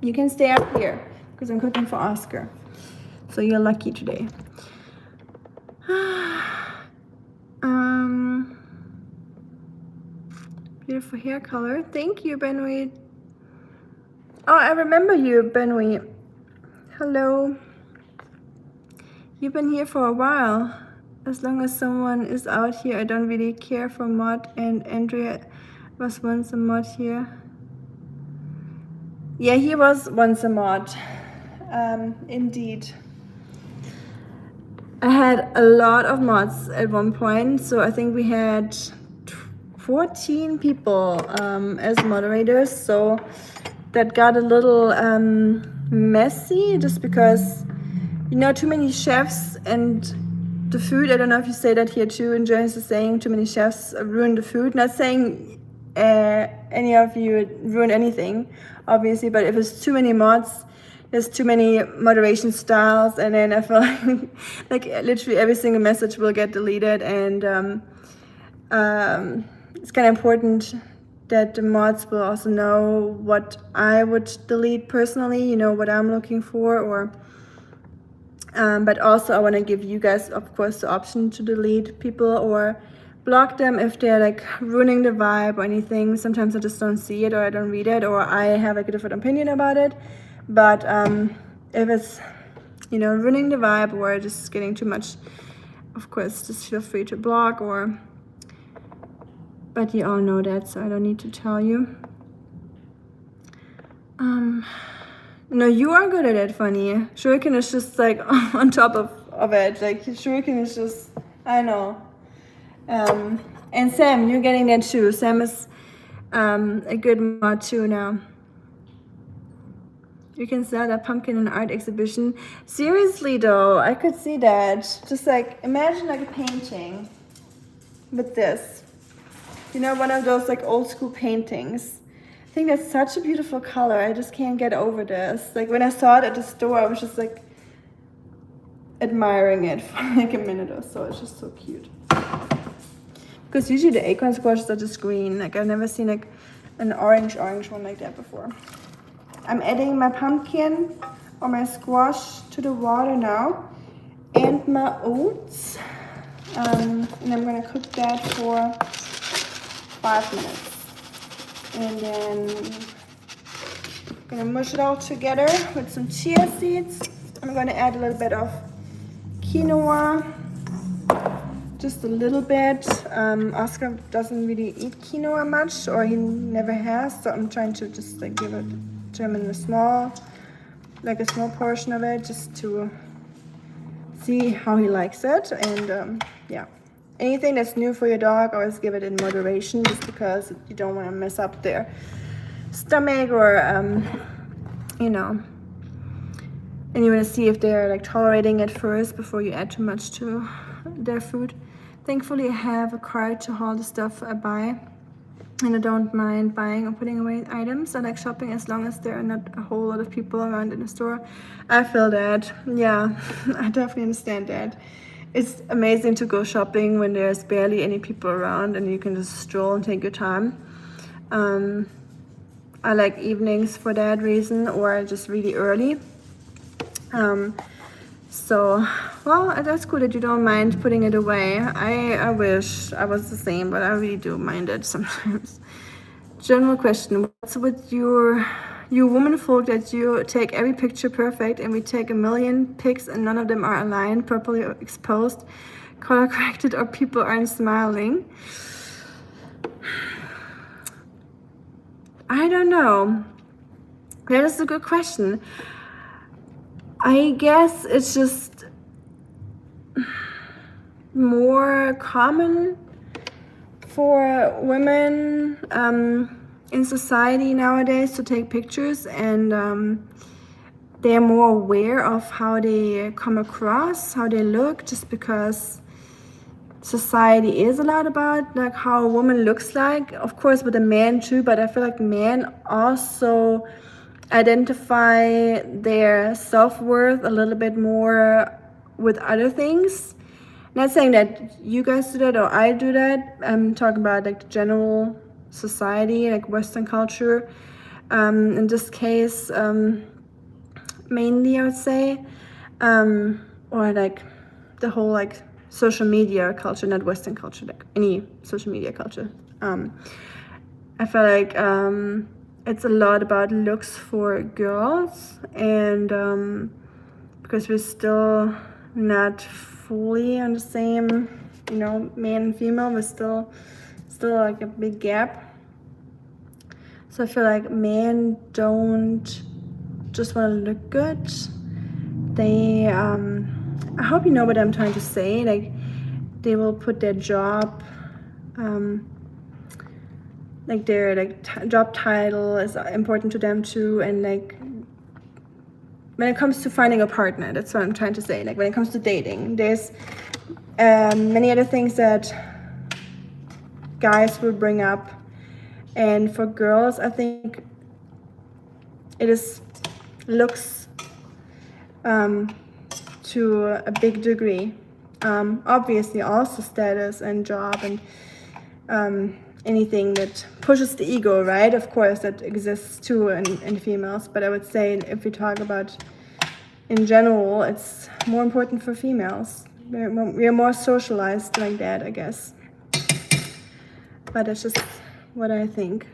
You can stay up here because I'm cooking for Oskar, so you're lucky today. Beautiful hair color. Thank you, Benoit. Oh, I remember you, Benoit. Hello. You've been here for a while. As long as someone is out here, I don't really care for mod, and Andrea was once a mod here. Yeah, he was once a mod. Indeed. I had a lot of mods at one point, so I think we had 14 people as moderators, so that got a little messy just because, you know, too many chefs and the food. I don't know if you say that here too, and Jonas is saying too many chefs ruin the food. Not saying any of you ruin anything, obviously, but if it's too many mods, there's too many moderation styles, and then I feel like literally every single message will get deleted, and it's kind of important that the mods will also know what I would delete personally, you know, what I'm looking for, or but also I want to give you guys, of course, the option to delete people or block them if they're like ruining the vibe or anything. Sometimes I just don't see it, or I don't read it, or I have like a different opinion about it. But if it's, you know, ruining the vibe or just getting too much, of course, just feel free to block, or, but you all know that, so I don't need to tell you. No, you are good at it, Funny. Shuriken is just like on top of it. Like Shuriken is just, I know. And Sam, you're getting that too. Sam is a good mod too now. You can sell that pumpkin in an art exhibition. Seriously though, I could see that. Just like, imagine like a painting with this. You know, one of those like old school paintings. I think that's such a beautiful color. I just can't get over this. Like when I saw it at the store, I was just like admiring it for like a minute or so. It's just so cute. Because usually the acorn squashes are just green. Like I've never seen like an orange one like that before. I'm adding my pumpkin or my squash to the water now, and my oats. And I'm gonna cook that for 5 minutes. And then I'm gonna mush it all together with some chia seeds. I'm gonna add a little bit of quinoa, just a little bit. Oskar doesn't really eat quinoa much, or he never has, so I'm trying to just like give it to him in a small portion of it, just to see how he likes it. And yeah, anything that's new for your dog, always give it in moderation, just because you don't want to mess up their stomach, or you know, and you want to see if they're like tolerating it first before you add too much to their food. Thankfully, I have a cart to haul the stuff I buy, and I don't mind buying or putting away items. I like shopping as long as there are not a whole lot of people around in the store. I feel that. Yeah, I definitely understand that. It's amazing to go shopping when there's barely any people around and you can just stroll and take your time. I like evenings for that reason, or just really early. So, well, that's cool that you don't mind putting it away. I wish I was the same, but I really do mind it sometimes. General question: what's with you woman folk that you take every picture perfect, and we take a million pics and none of them are aligned, properly exposed, color corrected, or people aren't smiling? I don't know. That is a good question. I guess it's just more common for women in society nowadays to take pictures, and they're more aware of how they come across, how they look, just because society is a lot about like how a woman looks like, of course with a man too, but I feel like men also identify their self-worth a little bit more with other things. Not saying that you guys do that or I do that. I'm talking about like the general society, like Western culture. In this case, mainly I would say, or like the whole like social media culture, not Western culture, like any social media culture. I feel like it's a lot about looks for girls, and because we're still not fully on the same, you know, man and female, we're still like a big gap. So I feel like men don't just want to look good. They I hope you know what I'm trying to say. Like they will put their job, like their job title is important to them too, and like when it comes to finding a partner, that's what I'm trying to say. Like when it comes to dating, there's many other things that guys will bring up, and for girls, I think it is looks to a big degree. Obviously, also status and job and anything that pushes the ego, right? Of course, that exists too in females. But I would say if we talk about in general, it's more important for females. We're more socialized like that, I guess. But that's just what I think.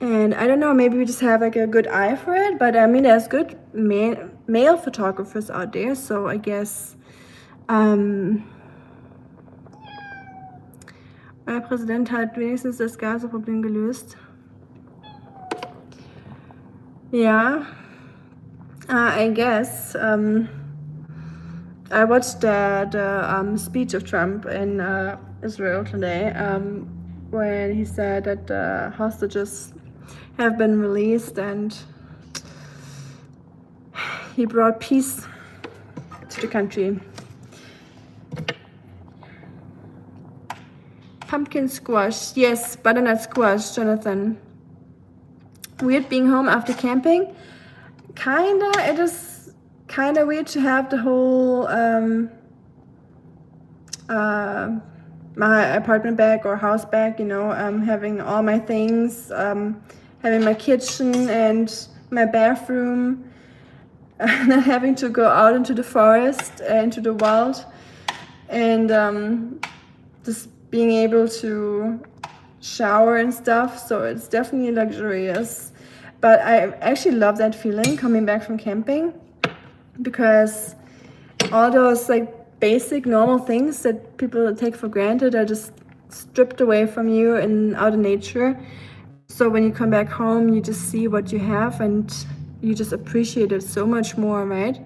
And I don't know, maybe we just have like a good eye for it. But I mean, there's good male photographers out there. So I guess euer Präsident hat wenigstens das Gaseproblem gelöst. Yeah, I guess. I watched the speech of Trump in Israel today, when he said that the hostages have been released and he brought peace to the country. Pumpkin squash, yes, butternut squash, Jonathan. Weird being home after camping? Kinda, it is kinda weird to have the whole my apartment back or house back, you know, having all my things, having my kitchen and my bathroom, not having to go out into the forest, into the wild, and just being able to shower and stuff, so it's definitely luxurious. But I actually love that feeling coming back from camping, because all those like basic normal things that people take for granted are just stripped away from you and out in nature. So when you come back home, you just see what you have and you just appreciate it so much more, right?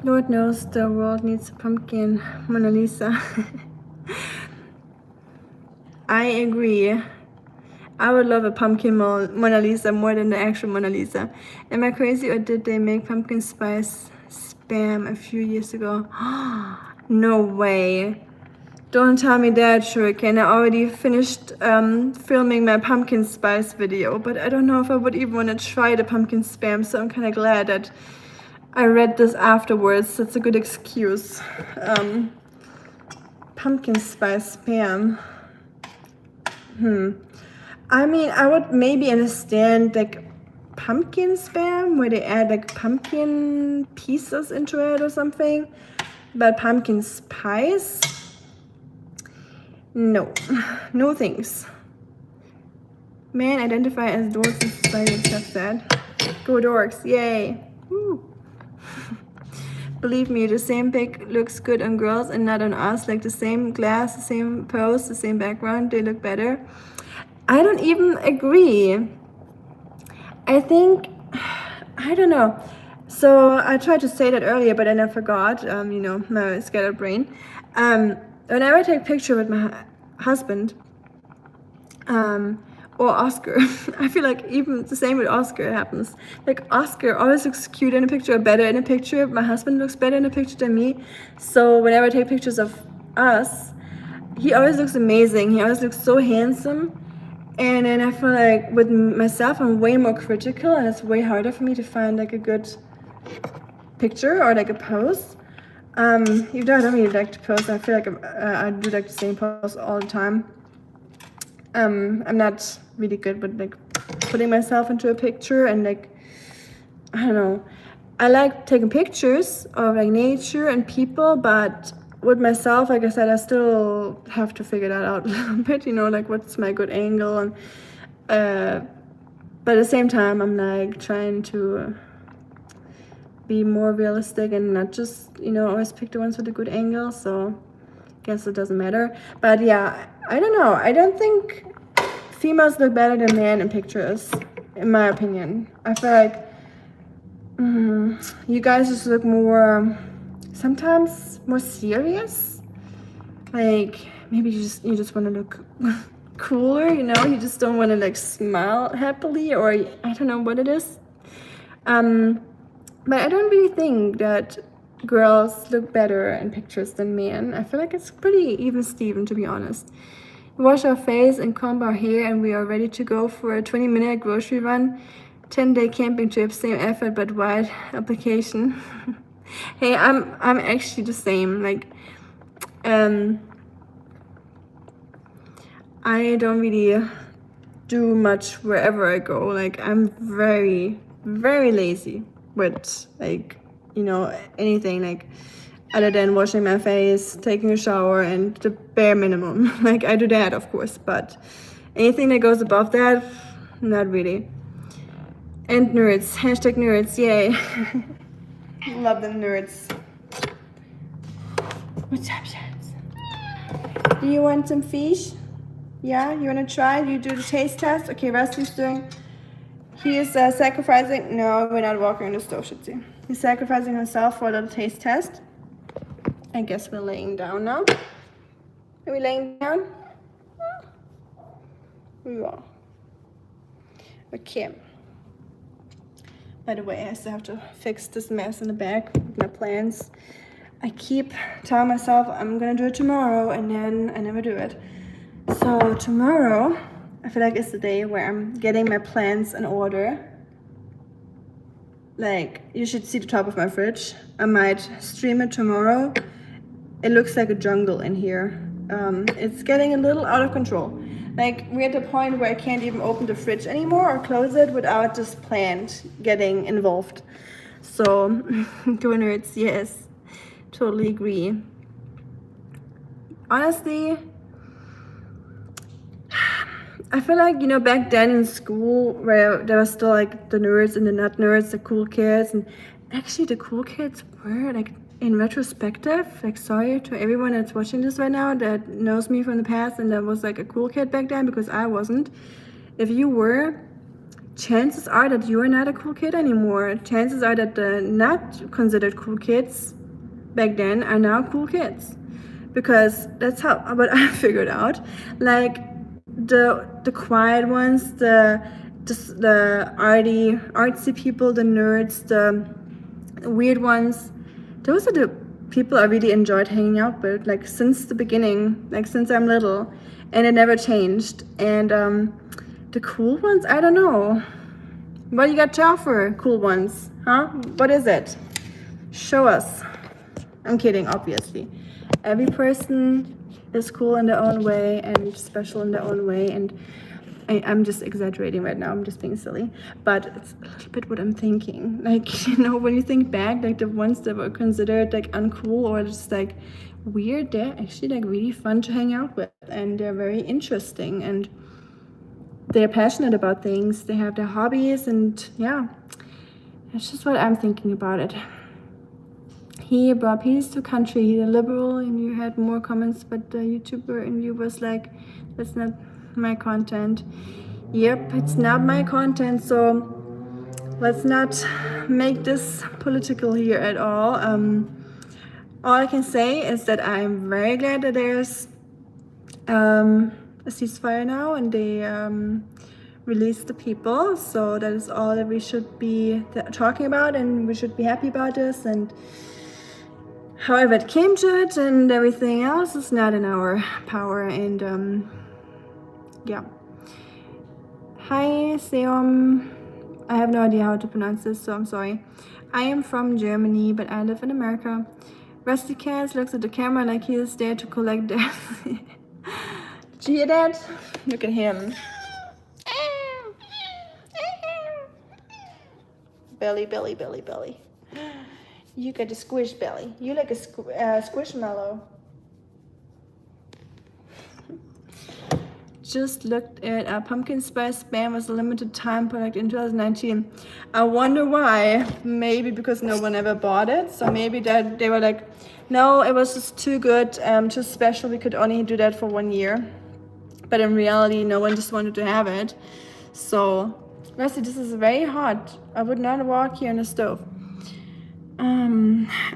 Lord knows the world needs a pumpkin Mona Lisa. I agree. I would love a pumpkin Mona Lisa more than the actual Mona Lisa. Am I crazy, or did they make pumpkin spice spam a few years ago? No way. Don't tell me that, Shuriken. I already finished filming my pumpkin spice video, but I don't know if I would even want to try the pumpkin spam, so I'm kind of glad that I read this afterwards. That's a good excuse. Pumpkin spice spam. I mean, I would maybe understand like pumpkin spam, where they add like pumpkin pieces into it or something, but pumpkin spice, no, no thanks. Man identify as dorks in society and stuff that. Go dorks, yay. Woo. Believe me, the same pic looks good on girls and not on us. Like the same glass, the same pose, the same background, they look better. I don't even agree. I think, I don't know. So I tried to say that earlier, but then I forgot, you know, my scattered brain. Whenever I take a picture with my husband, or Oskar, I feel like even the same with Oskar happens. Like Oskar always looks cute in a picture or better in a picture. My husband looks better in a picture than me. So whenever I take pictures of us, he always looks amazing. He always looks so handsome. And then I feel like with myself, I'm way more critical, and it's way harder for me to find like a good picture or like a pose. Even though I don't really like to pose, I feel like I do like the same pose all the time. I'm not really good with like putting myself into a picture, and like, I don't know. I like taking pictures of like nature and people, but with myself, like I said, I still have to figure that out a little bit, you know, like what's my good angle, and but at the same time, I'm like trying to be more realistic and not just, you know, always pick the ones with a good angle. So I guess it doesn't matter. But yeah, I don't know. I don't think females look better than men in pictures, in my opinion. I feel like you guys just look more, sometimes more serious. Like maybe you just want to look cooler, you know. You just don't want to like smile happily, or I don't know what it is. But I don't really think that girls look better in pictures than men. I feel like it's pretty even Steven, to be honest. We wash our face and comb our hair, and we are ready to go for a 20-minute grocery run. 10-day camping trip, same effort but wide application. Hey, I'm actually the same. Like, I don't really do much wherever I go. Like, I'm very, very lazy with, like, you know, anything like other than washing my face, taking a shower, and the bare minimum. Like, I do that, of course, but anything that goes above that, not really. And nerds, hashtag nerds, yay. Love them nerds. What's up, Shans? Do you want some fish? Yeah, you want to try? You do the taste test? Okay, Rusty's doing. He is sacrificing. No, we're not walking on the stove, should see. He's sacrificing himself for a little taste test. I guess we're laying down now. Are we laying down? We are. Okay. By the way, I still have to fix this mess in the back with my plans. I keep telling myself I'm gonna do it tomorrow, and then I never do it. So tomorrow, I feel like it's the day where I'm getting my plants in order. Like, you should see the top of my fridge. I might stream it tomorrow. It looks like a jungle in here. It's getting a little out of control. Like, we're at the point where I can't even open the fridge anymore or close it without this plant getting involved. So, go nerds, yes. totally agree. Honestly, I feel like, you know, back then in school where there was still like the nerds and the not nerds, the cool kids, and actually the cool kids were like, in retrospective, like, sorry to everyone that's watching this right now that knows me from the past and that was like a cool kid back then, because I wasn't. If you were, chances are that you are not a cool kid anymore. Chances are that the not considered cool kids back then are now cool kids, because that's how what I figured out. Like the quiet ones, the artsy people, the nerds, the weird ones, those are the people I really enjoyed hanging out with, like since the beginning, like since I'm little, and it never changed. And the cool ones, I don't know. What you got to offer, cool ones? Huh? What is it? Show us. I'm kidding, obviously. Every person is cool in their own way and special in their own way, and I'm just exaggerating right now, I'm just being silly, but it's a little bit what I'm thinking. Like, you know, when you think back, like the ones that were considered like uncool or just like weird, they're actually like really fun to hang out with, and they're very interesting, and they're passionate about things, they have their hobbies, and yeah, that's just what I'm thinking about it. He brought peace to country, he's a liberal, and you had more comments, but the YouTuber in you was like, that's not my content. Yep, it's not my content, so let's not make this political here at all. All I can say is that I'm very glad that there's a ceasefire now, and they released the people, so that is all that we should be talking about, and we should be happy about this. And however it came to it and everything else is not in our power. And yeah. Hi Seom, I have no idea how to pronounce this, so I'm sorry. I am from Germany, but I live in America. Rusty Cats looks at the camera like he is there to collect debt. Did you hear that? Look at him. Belly, belly, belly, belly. You got a squish belly. You like a squishmallow. Just looked at pumpkin spice spam was a limited time product in 2019. I wonder why. Maybe because no one ever bought it. So maybe that they were like, no, it was just too good, too special. We could only do that for 1 year. But in reality, no one just wanted to have it. So, Rusty, this is very hot. I would not walk here on the stove.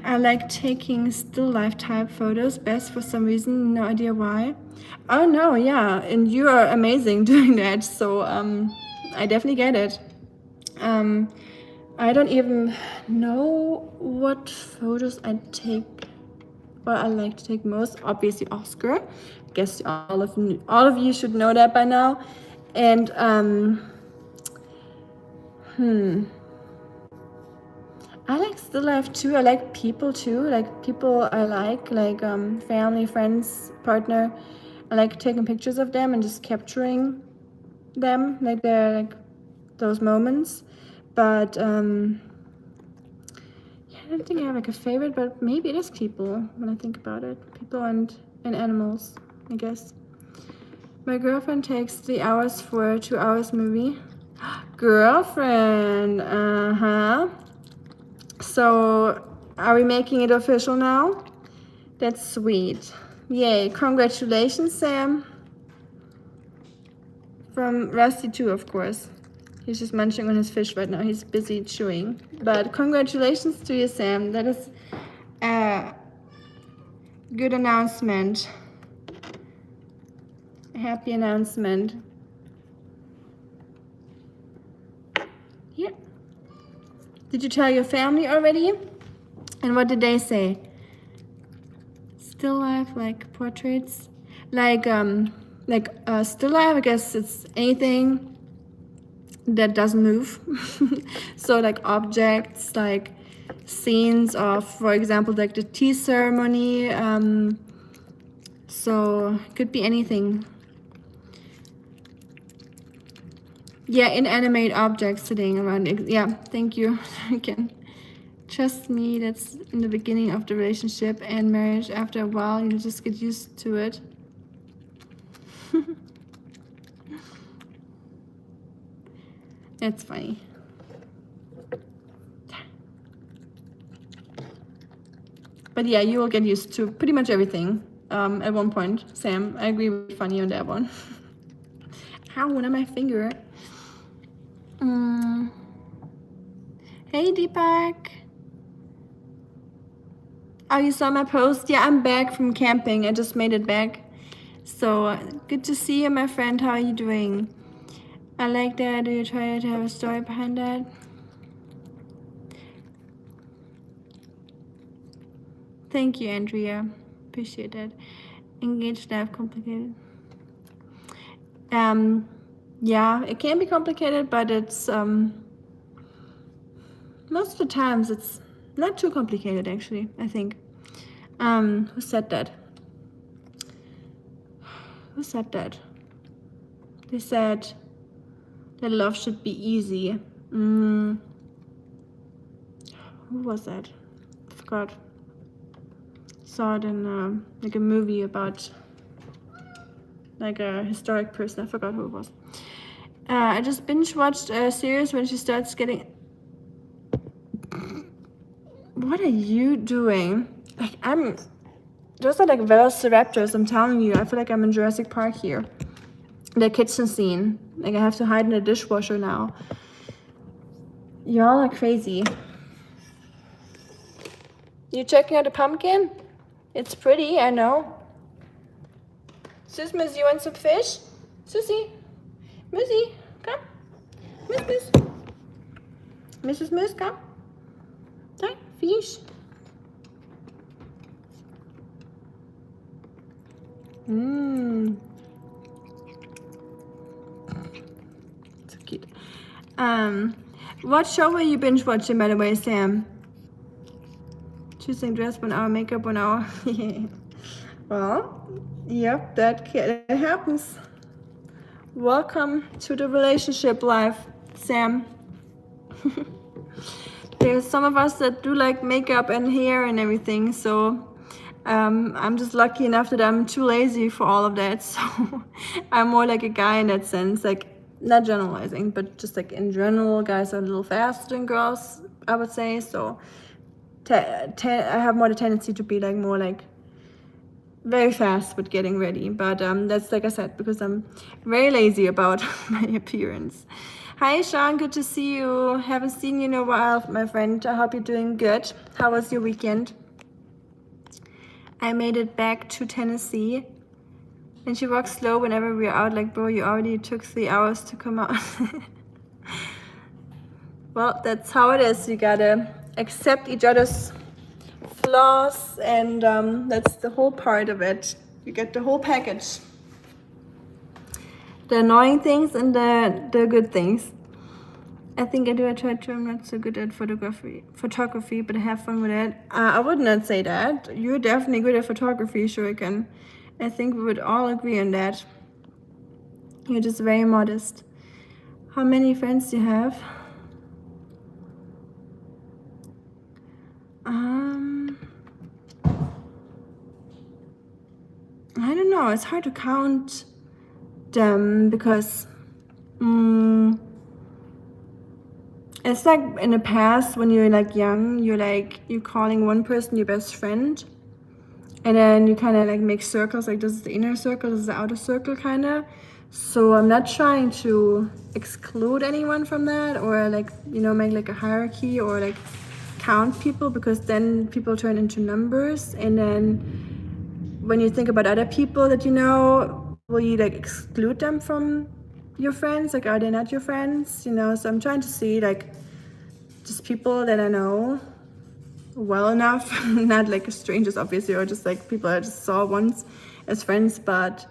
I like taking still life type photos best for some reason, no idea why. Oh no, yeah, and you are amazing doing that, so I definitely get it. I don't even know what photos I take, what I like to take most. Obviously Oskar. I guess all of you should know that by now. And I like still life too. I like people too. Like people I like family, friends, partner. I like taking pictures of them and just capturing them, like they're like those moments. But yeah, I don't think I have like a favorite, but maybe it is people when I think about it. People and animals, I guess. My girlfriend takes 3 hours for a 2 hours movie. Girlfriend, So, are we making it official now? That's sweet. Yay, congratulations, Sam. From Rusty too, of course. He's just munching on his fish right now. He's busy chewing. But congratulations to you, Sam. That is a good announcement. A happy announcement. Yeah. Did you tell your family already? And what did they say? Still life, like portraits, like still life. I guess it's anything that doesn't move. So like objects, like scenes of, for example, like the tea ceremony. So it could be anything. Yeah, inanimate objects sitting around. Yeah, thank you. I can Trust me, that's in the beginning of the relationship and marriage. After a while, you just get used to it. That's funny. But yeah, you will get used to pretty much everything at one point. Sam, I agree with Funny on that one. Ow, one on my finger. Hey, Deepak. Oh, you saw my post? Yeah, I'm back from camping. I just made it back. So good to see you, my friend. How are you doing? I like that. Do you try to have a story behind that? Thank you, Andrea. Appreciate that. Engaged life complicated. Yeah, it can be complicated, but it's most of the times it's not too complicated, actually, I think. Who said that? Who said that? They said that love should be easy. Who was that? I forgot. Saw it in like a movie about like a historic person. I forgot who it was. I just binge watched a series when she starts getting. What are you doing? Like those are like velociraptors. I'm telling you. I feel like I'm in Jurassic Park here. The kitchen scene. Like I have to hide in the dishwasher now. Y'all are crazy. You checking out the pumpkin? It's pretty, I know. Sus, you want some fish? Susie, Musie, come. Moose. Mrs. Moose, come. Hi, fish. So cute. What show were you binge watching, by the way, Sam? Choosing dress 1 hour, makeup 1 hour. Well, yep, that happens. Welcome to the relationship life, Sam. There's some of us that do like makeup and hair and everything, so I'm just lucky enough that I'm too lazy for all of that. So I'm more like a guy in that sense, like not generalizing, but just like in general, guys are a little faster than girls, I would say. So I have more the tendency to be like more like very fast with getting ready, but that's like I said, because I'm very lazy about my appearance. Hi Sean, good to see you. Haven't seen you in a while, my friend. I hope you're doing good. How was your weekend? I made it back to Tennessee, and she walks slow whenever we're out. Like, bro, you already took 3 hours to come out. Well, that's how it is. You gotta accept each other's flaws, and that's the whole part of it. You get the whole package. The annoying things and the good things. I think I do. I try to. I'm not so good at photography, but I have fun with it. I would not say that. You're definitely good at photography, Shuriken. I think we would all agree on that. You're just very modest. How many friends do you have? I don't know. It's hard to count them because it's like in the past when you're like young, you're calling one person your best friend, and then you kind of like make circles, like this is the inner circle, this is the outer circle kind of. So I'm not trying to exclude anyone from that, or like, you know, make like a hierarchy or like count people, because then people turn into numbers, and then when you think about other people that you know, will you like exclude them from your friends? Like, are they not your friends? You know, so I'm trying to see like just people that I know well enough, not like strangers obviously, or just like people I just saw once as friends, but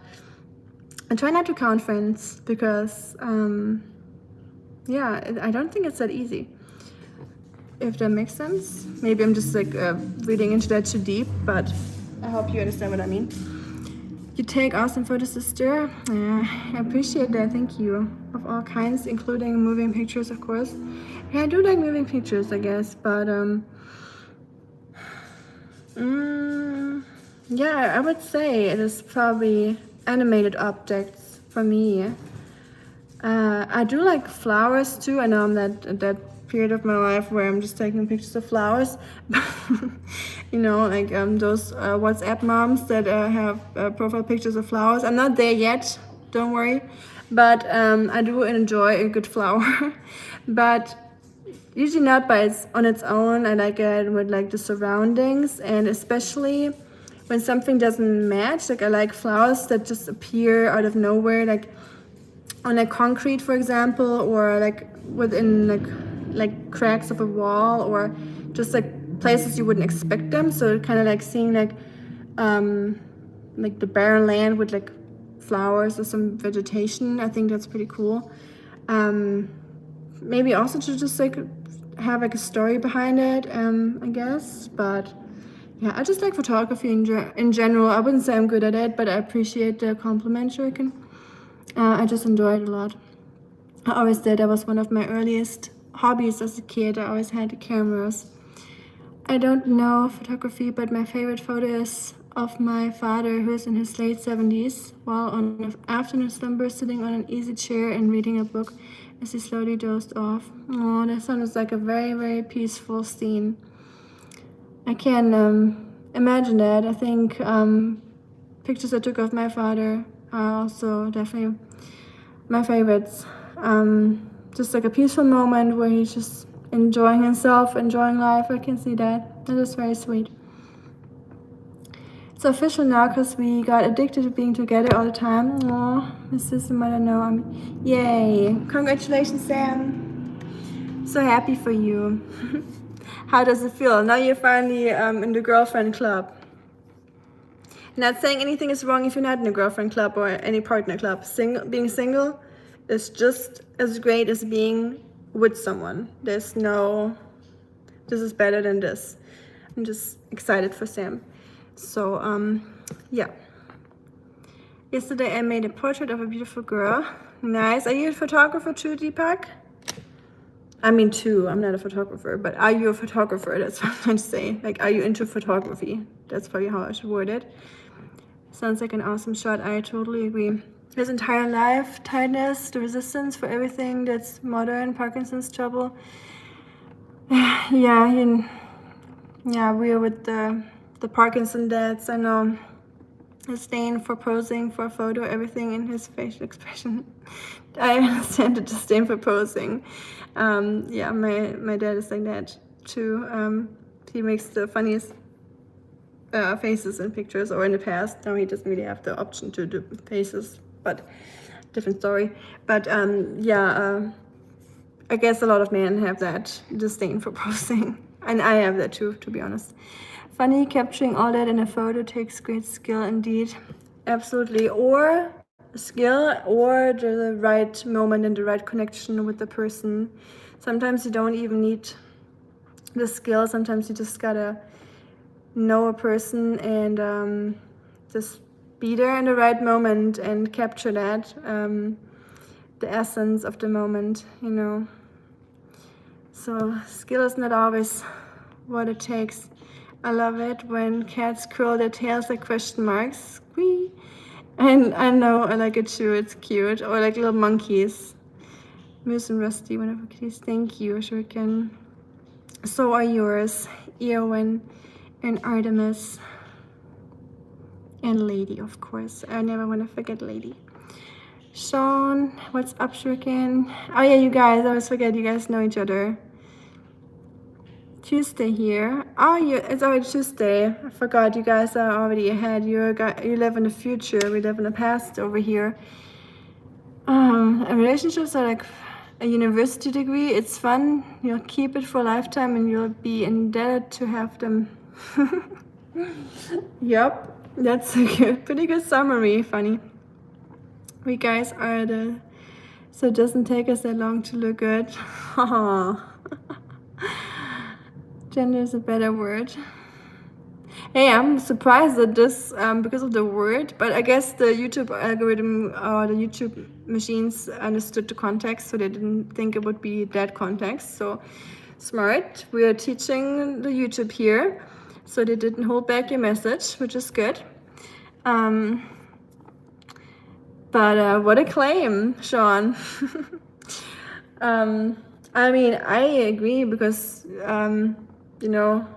I try not to count friends because yeah, I don't think it's that easy, if that makes sense. Maybe I'm just like reading into that too deep, but I hope you understand what I mean. You take awesome photos, sister. I appreciate that. Thank you. Of all kinds, including moving pictures, of course. Yeah, I do like moving pictures, I guess, but Yeah, I would say it is probably animated objects for me. I do like flowers too. I know I'm that period of my life where I'm just taking pictures of flowers. You know, like those WhatsApp moms that have profile pictures of flowers. I'm not there yet, don't worry. But I do enjoy a good flower. But usually not on its own. I like it with like the surroundings, and especially when something doesn't match. Like I like flowers that just appear out of nowhere, like on a concrete, for example, or like within like cracks of a wall, or just like places you wouldn't expect them. So kind of like seeing like the barren land with like flowers or some vegetation. I think that's pretty cool. Maybe also to just like have like a story behind it, I guess. But yeah, I just like photography in general. I wouldn't say I'm good at it, but I appreciate the compliment, Shuriken. I just enjoy it a lot. I always did. That was one of my earliest hobbies as a kid. I always had cameras. I don't know photography, but my favorite photo is of my father, who is in his late 70s, while on an afternoon slumber, sitting on an easy chair and reading a book as he slowly dozed off. Oh, that sounds like a very, very peaceful scene. I can imagine that. I think pictures I took of my father are also definitely my favorites. Just like a peaceful moment where he's just enjoying himself, enjoying life. I can see that. That is very sweet. It's official now because we got addicted to being together all the time. Aww, my sister might not know. Yay! Congratulations, Sam. So happy for you. How does it feel? Now you're finally in the girlfriend club. Not saying anything is wrong if you're not in a girlfriend club or any partner club. Being single is just as great as being with someone. There's no, this is better than this. I'm just excited for Sam. So, yeah. Yesterday I made a portrait of a beautiful girl. Nice. Are you a photographer too, Deepak? I mean, too. I'm not a photographer, but are you a photographer? That's what I'm trying to say. Like, are you into photography? That's probably how I should word it. Sounds like an awesome shot. I totally agree. His entire life, tiredness, the resistance for everything that's modern, Parkinson's trouble. Yeah, we are with the Parkinson dads. I know. His disdain for posing for a photo, everything in his facial expression. I understand the disdain for posing. Yeah, my dad is like that too. He makes the funniest faces in pictures, or in the past. Now he doesn't really have the option to do faces, but different story. But I guess a lot of men have that disdain for posing, and I have that too, to be honest. Funny, capturing all that in a photo takes great skill indeed. Absolutely. Or skill, or the right moment and the right connection with the person. Sometimes you don't even need the skill. Sometimes you just gotta know a person and just be there in the right moment and capture that, the essence of the moment, you know. So skill is not always what it takes. I love it when cats curl their tails like question marks. Squee. And I know I like it too, it's cute. Or like little monkeys. Moose and Rusty, wonderful kitties. Thank you, Shuriken. So are yours, Eowyn and Artemis. And Lady, of course. I never want to forget Lady. Sean, what's up, Shuriken? Oh yeah, you guys, I always forget you guys know each other. Tuesday here. Oh, it's already Tuesday. I forgot you guys are already ahead. You live in the future. We live in the past over here. Relationships are like a university degree. It's fun. You'll keep it for a lifetime, and you'll be indebted to have them. Yep, that's a pretty good summary. Funny. We guys are so it doesn't take us that long to look good. Gender is a better word. Hey, I'm surprised at this because of the word, but I guess the YouTube algorithm or the YouTube machines understood the context, so they didn't think it would be that context. So smart. We are teaching the YouTube here. so they didn't hold back your message, which is good. But what a claim, Sean. I mean, I agree because, you know,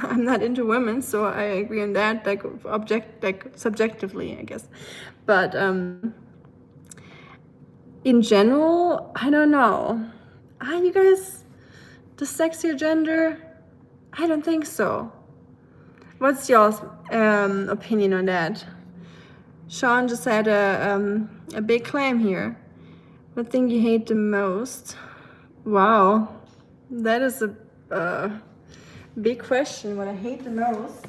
I'm not into women, so I agree on that, like subjectively, I guess. But in general, I don't know. Are you guys the sexier gender? I don't think so. What's your opinion on that? Sean just had a big claim here. What thing you hate the most? Wow, that is a big question. What I hate the most?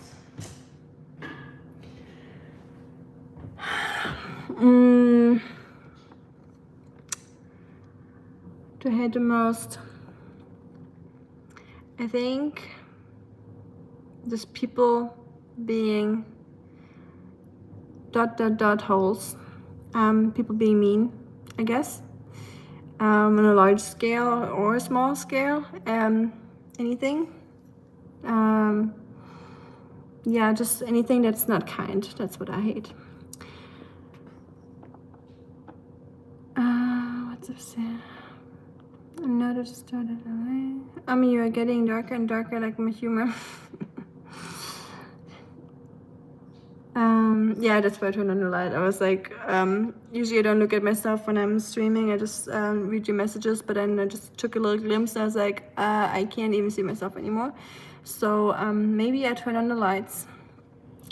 To hate the most? I think just people being ... holes. People being mean, I guess. On a large scale or a small scale. Anything. Yeah, just anything that's not kind. That's what I hate. What's up, Sam? No, that just started. I mean, you're getting darker and darker, like my humor. Yeah, that's why I turned on the light. I was like, usually I don't look at myself when I'm streaming. I just read your messages, but then I just took a little glimpse. I was like, I can't even see myself anymore. So maybe I turn on the lights.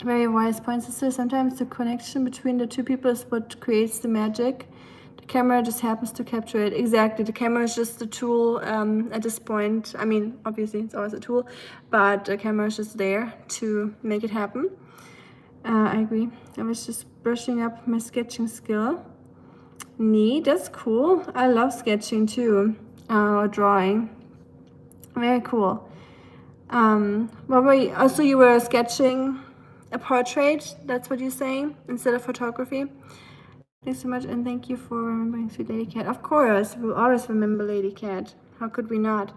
Very wise point, sister. Sometimes the connection between the two people is what creates the magic. The camera just happens to capture it. Exactly. The camera is just a tool at this point. I mean, obviously it's always a tool, but the camera is just there to make it happen. I agree. I was just brushing up my sketching skill. Neat. That's cool. I love sketching too. Or drawing. Very cool. What were you? Also, you were sketching a portrait. That's what you're saying instead of photography. Thanks so much, and thank you for remembering Sweet Lady Cat. Of course, we'll always remember Lady Cat. How could we not?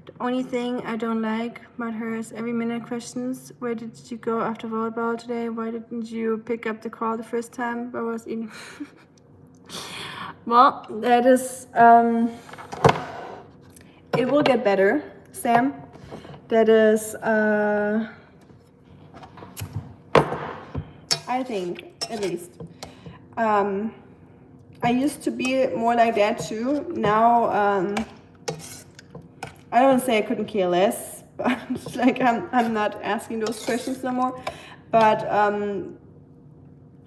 The only thing I don't like about her is every minute questions. Where did you go after volleyball today? Why didn't you pick up the call the first time? Where was eating? Well, that is, it will get better, Sam. That is, I think, at least. I used to be more like that too. Now, I don't say I couldn't care less, but like I'm not asking those questions no more. But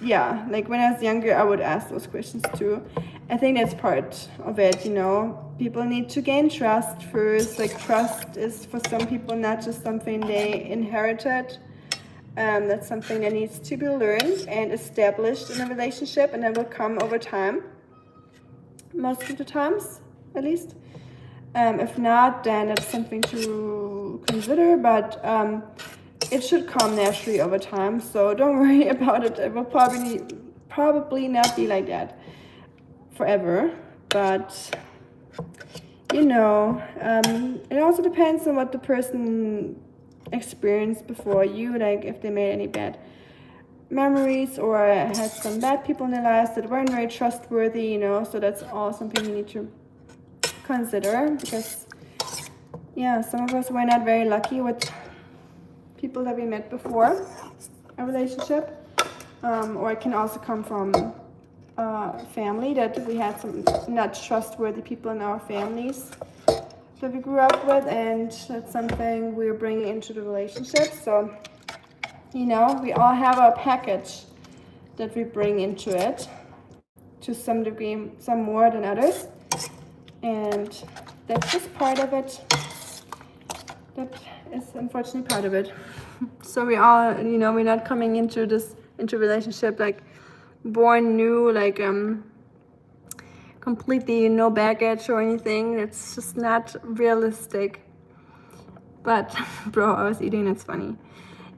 yeah, like when I was younger, I would ask those questions too. I think that's part of it, you know. People need to gain trust first. Like trust is for some people not just something they inherited. That's something that needs to be learned and established in a relationship, and that will come over time. Most of the times, at least. If not, then that's something to consider, but it should come naturally over time, so don't worry about it. It will probably not be like that forever, but you know, it also depends on what the person experienced before you, like if they made any bad memories or had some bad people in their lives that weren't very trustworthy, you know, so that's all something you need to consider, because yeah, some of us were not very lucky with people that we met before a relationship, or it can also come from family, that we had some not trustworthy people in our families that we grew up with, and that's something we're bringing into the relationship. So you know, we all have our package that we bring into it to some degree, some more than others, and that's just part of it. That is unfortunately part of it. So we all, you know, we're not coming into relationship like born new, like completely no baggage or anything. It's just not realistic. But bro, I was eating, it's funny.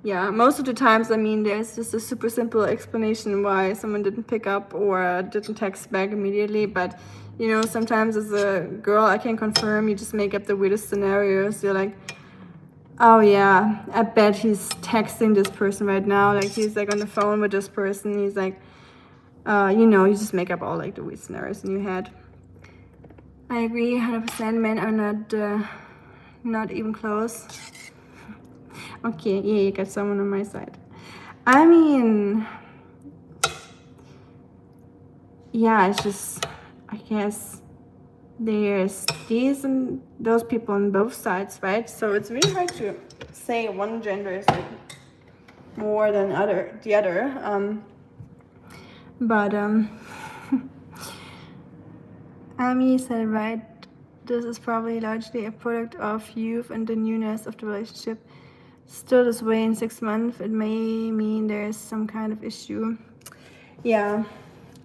Yeah, most of the times, I mean, there's just a super simple explanation why someone didn't pick up or didn't text back immediately. But, you know, sometimes as a girl, I can confirm, you just make up the weirdest scenarios. You're like, Oh yeah, I bet he's texting this person right now. Like he's like on the phone with this person. He's like, you know, you just make up all like the weird scenarios in your head. I agree, 100%. Men are not even close. Okay, yeah, you got someone on my side. I mean, yeah, it's just, I guess there's these and those people on both sides, right? So it's really hard to say one gender is like more than the other. But Amy said right. This is probably largely a product of youth and the newness of the relationship. Still this way in 6 months, it may mean there's some kind of issue. Yeah,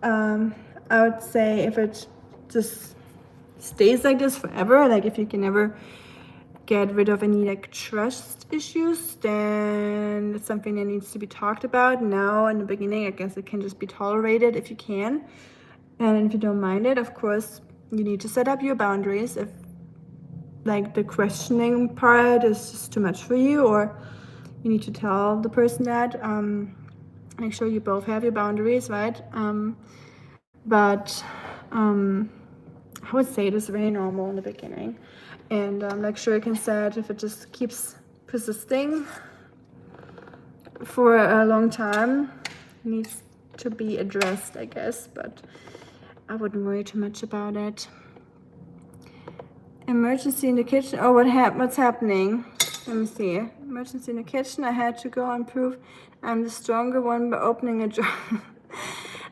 I would say if it just stays like this forever, like if you can never get rid of any like trust issues, then it's something that needs to be talked about. Now in the beginning, I guess it can just be tolerated if you can. And if you don't mind it, of course, you need to set up your boundaries. If like the questioning part is just too much for you, or you need to tell the person that, make sure you both have your boundaries, right? But I would say it is very normal in the beginning. And like Shuriken said, if it just keeps persisting for a long time, it needs to be addressed, I guess, but I wouldn't worry too much about it. Emergency in the kitchen. Oh, what's happening? Let me see. Emergency in the kitchen. I had to go and prove I'm the stronger one by opening a jar.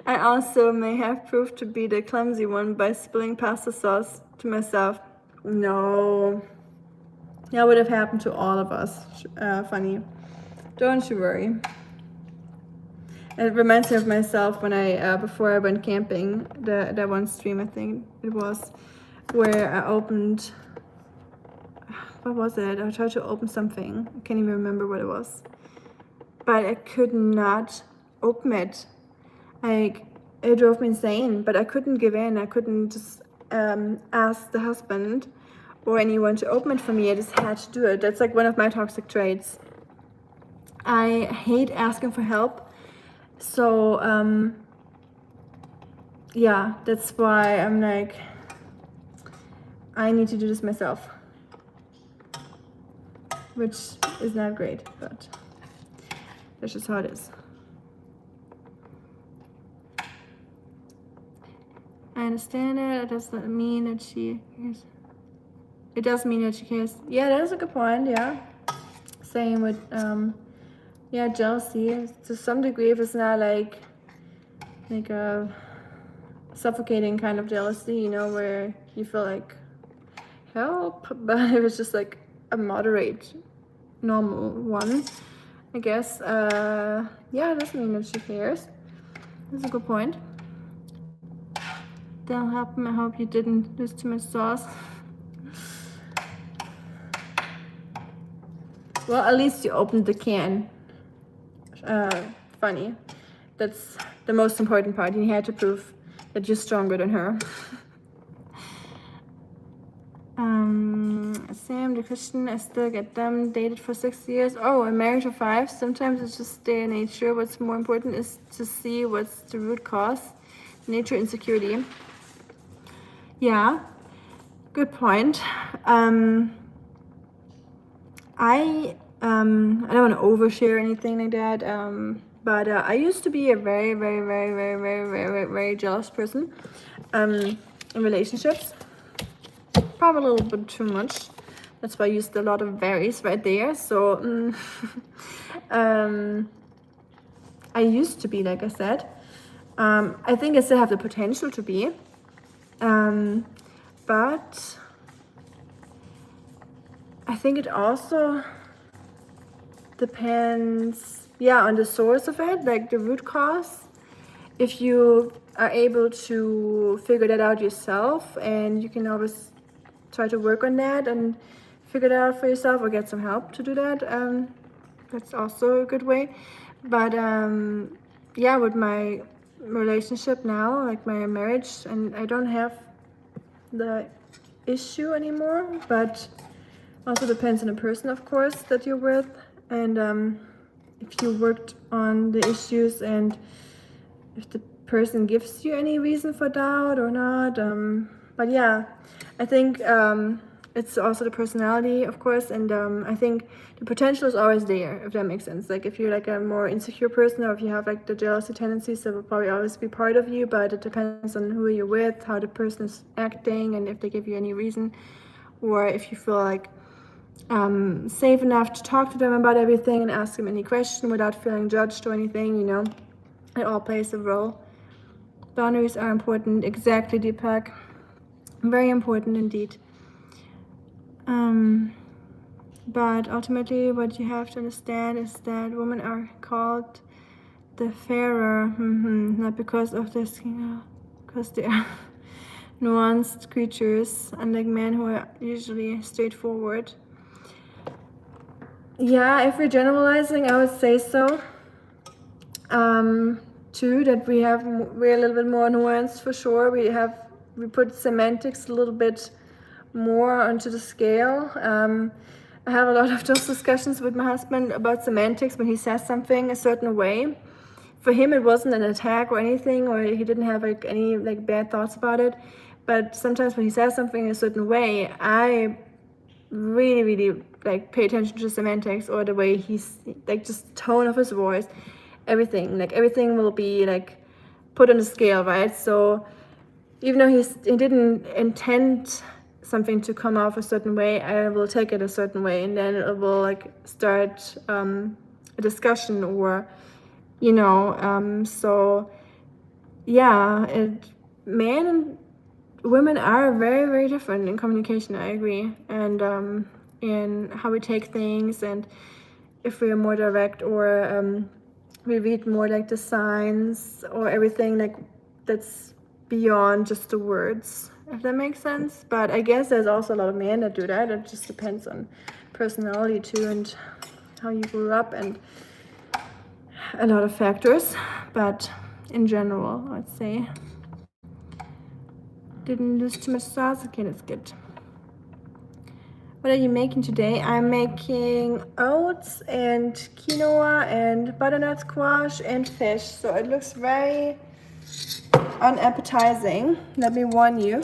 I also may have proved to be the clumsy one by spilling pasta sauce to myself. No. That would have happened to all of us. Funny. Don't you worry. It reminds me of myself when before I went camping, that one stream I think it was, where I opened, what was it? I tried to open something. I can't even remember what it was. But I could not open it. Like, it drove me insane, but I couldn't give in. I couldn't just ask the husband or anyone to open it for me. I just had to do it. That's like one of my toxic traits. I hate asking for help. So, yeah, that's why I'm like, I need to do this myself. Which is not great, but that's just how it is. I understand it. It doesn't mean that she cares. It does mean that she cares. Yeah, that is a good point. Yeah. Same with yeah, jealousy to some degree. If it's not like a suffocating kind of jealousy, you know, where you feel like help, but it was just like a moderate, normal one, I guess. Yeah, it doesn't mean that she cares. That's a good point. That'll happen. I hope you didn't lose too much sauce. Well, at least you opened the can. Funny. That's the most important part. You had to prove that you're stronger than her. Sam, the Christian, I still get them. Dated for 6 years. Oh, and married for 5. Sometimes it's just their nature. What's more important is to see what's the root cause. Nature insecurity. Yeah, good point. I don't want to overshare anything like that. But I used to be a very, very, very, very, very, very, very jealous person in relationships. Probably a little bit too much. That's why I used a lot of varies right there. So I used to be, like I said. I think I still have the potential to be. But I think it also depends, yeah, on the source of it, like the root cause. If you are able to figure that out yourself, and you can always try to work on that and figure that out for yourself, or get some help to do that, that's also a good way. But yeah, with my relationship now, like my marriage, and I don't have the issue anymore, but Also depends on the person, of course, that you're with, and if you worked on the issues and if the person gives you any reason for doubt or not. But yeah, I think it's also the personality, of course, and I think the potential is always there, if that makes sense. Like if you're like a more insecure person, or if you have like the jealousy tendencies, that will probably always be part of you, but it depends on who you're with, how the person is acting, and if they give you any reason, or if you feel like safe enough to talk to them about everything and ask them any question without feeling judged or anything, you know. It all plays a role. Boundaries are important, exactly, Deepak. Very important indeed. But ultimately, what you have to understand is that women are called the fairer, not because of their skin, because they are nuanced creatures, unlike men who are usually straightforward. Yeah, if we're generalizing, I would say so. Too, that we're a little bit more nuanced for sure. We put semantics a little bit more onto the scale. I have a lot of those discussions with my husband about semantics when he says something a certain way. For him, it wasn't an attack or anything, or he didn't have like any like bad thoughts about it. But sometimes when he says something a certain way, I really like pay attention to semantics, or the way he's like just tone of his voice, everything will be like put on the scale, right? So even though he didn't intend something to come off a certain way, I will take it a certain way, and then it will like start a discussion, or you know. So yeah, men and women are very different in communication, I agree, and in how we take things, and if we are more direct, or we read more like the signs, or everything like that's beyond just the words, if that makes sense. But I guess there's also a lot of men that do that. It just depends on personality too, and how you grew up, and a lot of factors. But in general, I'd say didn't lose too much sauce. Okay, that's good. What are you making today? I'm making oats and quinoa and butternut squash and fish. So it looks very unappetizing. Let me warn you.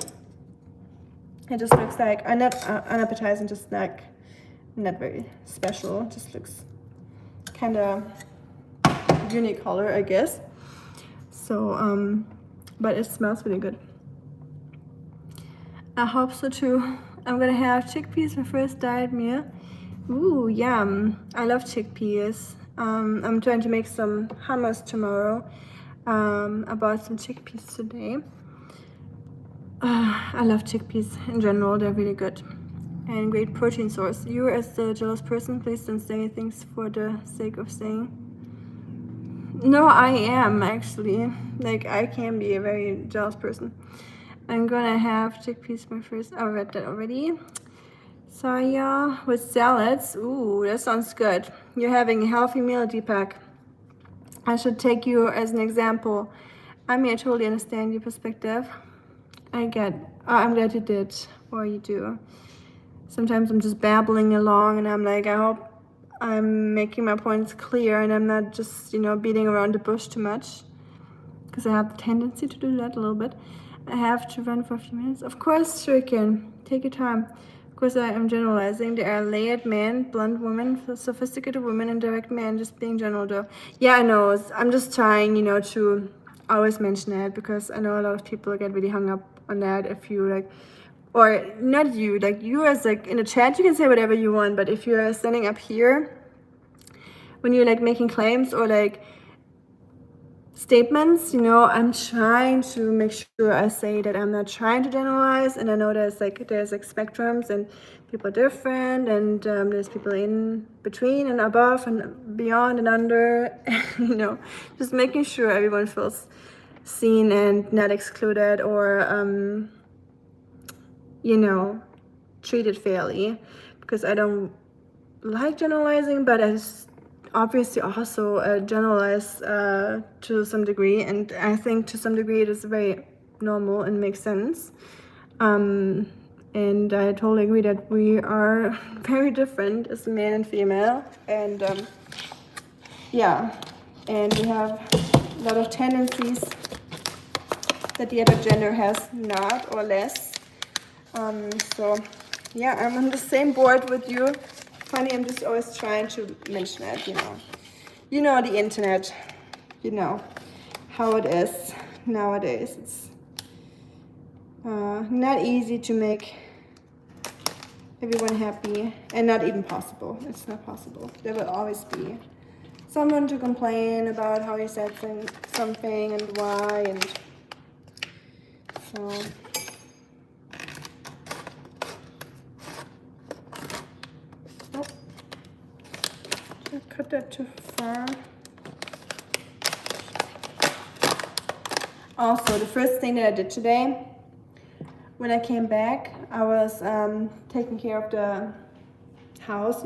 It just looks like not unappetizing, just like not very special. It just looks kind of unicolor, I guess. So but it smells really good. I hope so too. I'm gonna have chickpeas, my first diet meal. Ooh, yum. I love chickpeas. I'm trying to make some hummus tomorrow. I bought some chickpeas today. I love chickpeas in general, they're really good. And great protein source. You as the jealous person, please don't say things for the sake of saying. No, I am actually. Like, I can be a very jealous person. I'm gonna have chickpeas my first. I read that already. Soya with salads. Ooh, that sounds good. You're having a healthy meal, Deepak. I should take you as an example. I mean, I totally understand your perspective. I'm glad you did, or you do. Sometimes I'm just babbling along, and I'm like, I hope I'm making my points clear, and I'm not just, beating around the bush too much, because I have the tendency to do that a little bit. I have to run for a few minutes. Of course, sure can. Take your time. Of course, I am generalizing. There are layered men, blunt women, sophisticated women, and direct men, just being general though. Yeah, I know. I'm just trying, to always mention it, because I know a lot of people get really hung up on that. If you like, or not you, like you as like in the chat, you can say whatever you want, but if you're standing up here, when you're like making claims or like statements, I'm trying to make sure I say that I'm not trying to generalize, and I know there's spectrums, and people are different, and there's people in between and above and beyond and under, just making sure everyone feels seen and not excluded, or treated fairly, because I don't like generalizing, but I obviously also generalize to some degree, and I think to some degree it is very normal and makes sense. And and I totally agree that we are very different as male and female, and yeah, and we have a lot of tendencies that the other gender has not or less. So yeah, I'm on the same board with you. Funny, I'm just always trying to mention it, you know the internet, you know how it is nowadays. It's not easy to make everyone happy, and not even possible. It's not possible. There will always be someone to complain about how you said something and why, and so oh, did I cut that too far? Also, the first thing that I did today, when I came back, I was taking care of the house,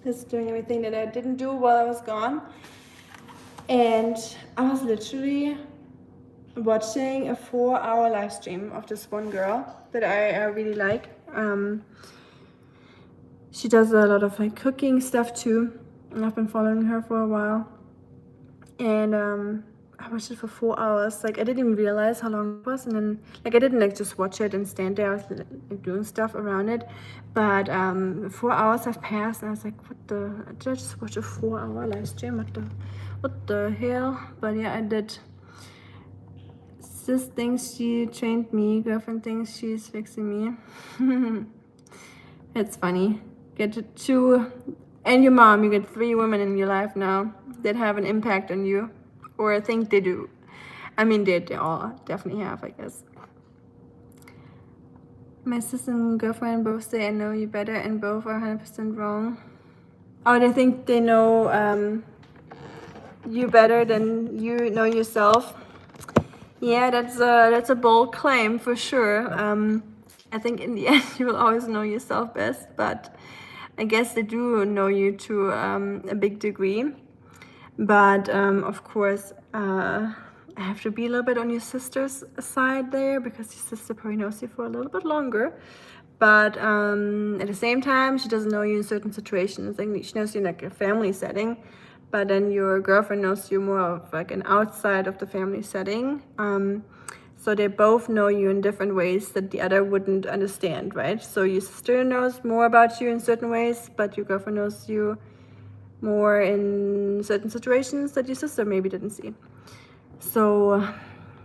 just doing everything that I didn't do while I was gone. And I was literally watching a 4-hour live stream of this one girl that I really like. She does a lot of like cooking stuff too, and I've been following her for a while. And I watched it for 4 hours. Like I didn't even realize how long it was, and then like I didn't like just watch it and stand there. I was like, doing stuff around it, but 4 hours have passed, and I was like, what the? Did I just watch a 4-hour live stream? What the hell? But yeah, I did. Sis thinks she trained me. Girlfriend thinks she's fixing me. It's funny. Get two, and your mom. You get 3 women in your life now that have an impact on you, or I think they do. I mean, they all definitely have, I guess. My sister and girlfriend both say I know you better, and both are 100% wrong. Oh, they think they know you better than you know yourself. Yeah, that's a bold claim for sure. I think in the end you will always know yourself best, but I guess they do know you to a big degree. But of course, I have to be a little bit on your sister's side there, because your sister probably knows you for a little bit longer. But at the same time, she doesn't know you in certain situations. Like she knows you in like a family setting, but then your girlfriend knows you more of like an outside of the family setting. So they both know you in different ways that the other wouldn't understand, right? So your sister knows more about you in certain ways, but your girlfriend knows you more in certain situations that your sister maybe didn't see. So,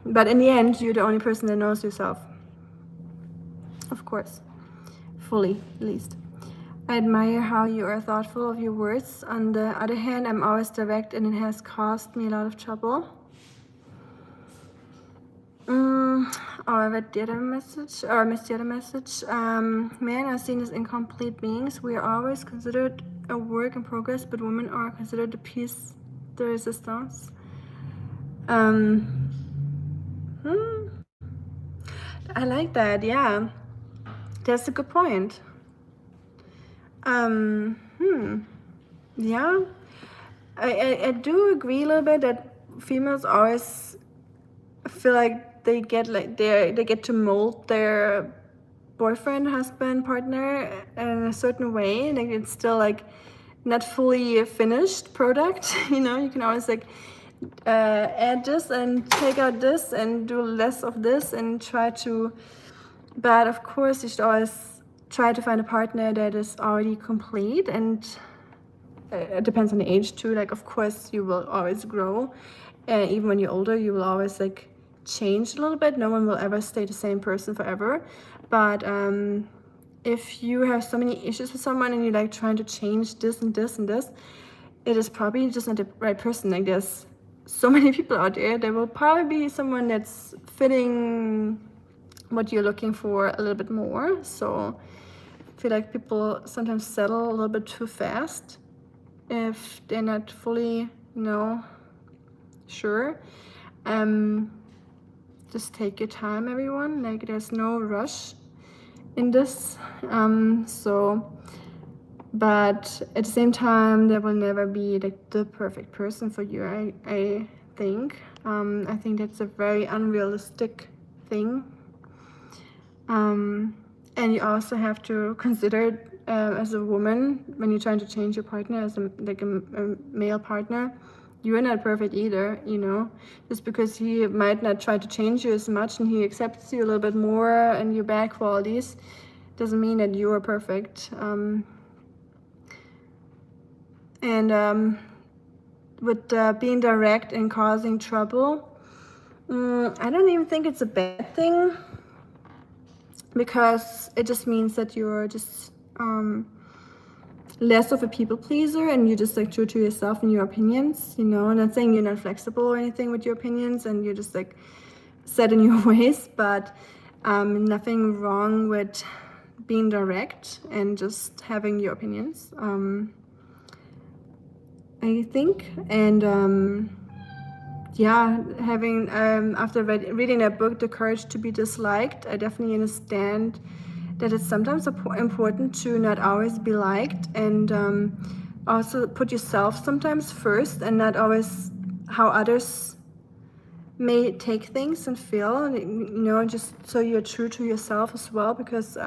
but in the end, you're the only person that knows yourself. Of course. Fully, at least. I admire how you are thoughtful of your words. On the other hand, I'm always direct, and it has caused me a lot of trouble. I read the other message, or missed the other message. Men are seen as incomplete beings. We are always considered a work in progress, but women are considered the piece de resistance. I like that, yeah. That's a good point. Yeah. I do agree a little bit that females always feel like they get to mold their boyfriend, husband, partner in a certain way. Like it's still like not fully a finished product. You can always like add this and take out this and do less of this and try to. But of course, you should always try to find a partner that is already complete, and it depends on the age too. Like of course you will always grow, even when you're older you will always like change a little bit. No one will ever stay the same person forever. But if you have so many issues with someone and you're like trying to change this and this and this, it is probably just not the right person. Like there's so many people out there. There will probably be someone that's fitting what you're looking for a little bit more. So I feel like people sometimes settle a little bit too fast if they're not fully, sure. Just take your time, everyone. Like there's no rush in this. But at the same time, there will never be like the perfect person for you. I think. I think that's a very unrealistic thing. And you also have to consider as a woman, when you're trying to change your partner as a male partner, you're not perfect either, you know. Just because he might not try to change you as much and he accepts you a little bit more and your bad qualities, doesn't mean that you are perfect. With being direct and causing trouble, I don't even think it's a bad thing, because it just means that you're just less of a people pleaser and you're just like true to yourself and your opinions, you know. I'm not saying you're not flexible or anything with your opinions and you're just like set in your ways, but nothing wrong with being direct and just having your opinions, I think. And yeah, having after reading that book, The Courage to Be Disliked, I definitely understand that it's sometimes important to not always be liked, and also put yourself sometimes first and not always how others may take things and feel, you know, just so you're true to yourself as well, because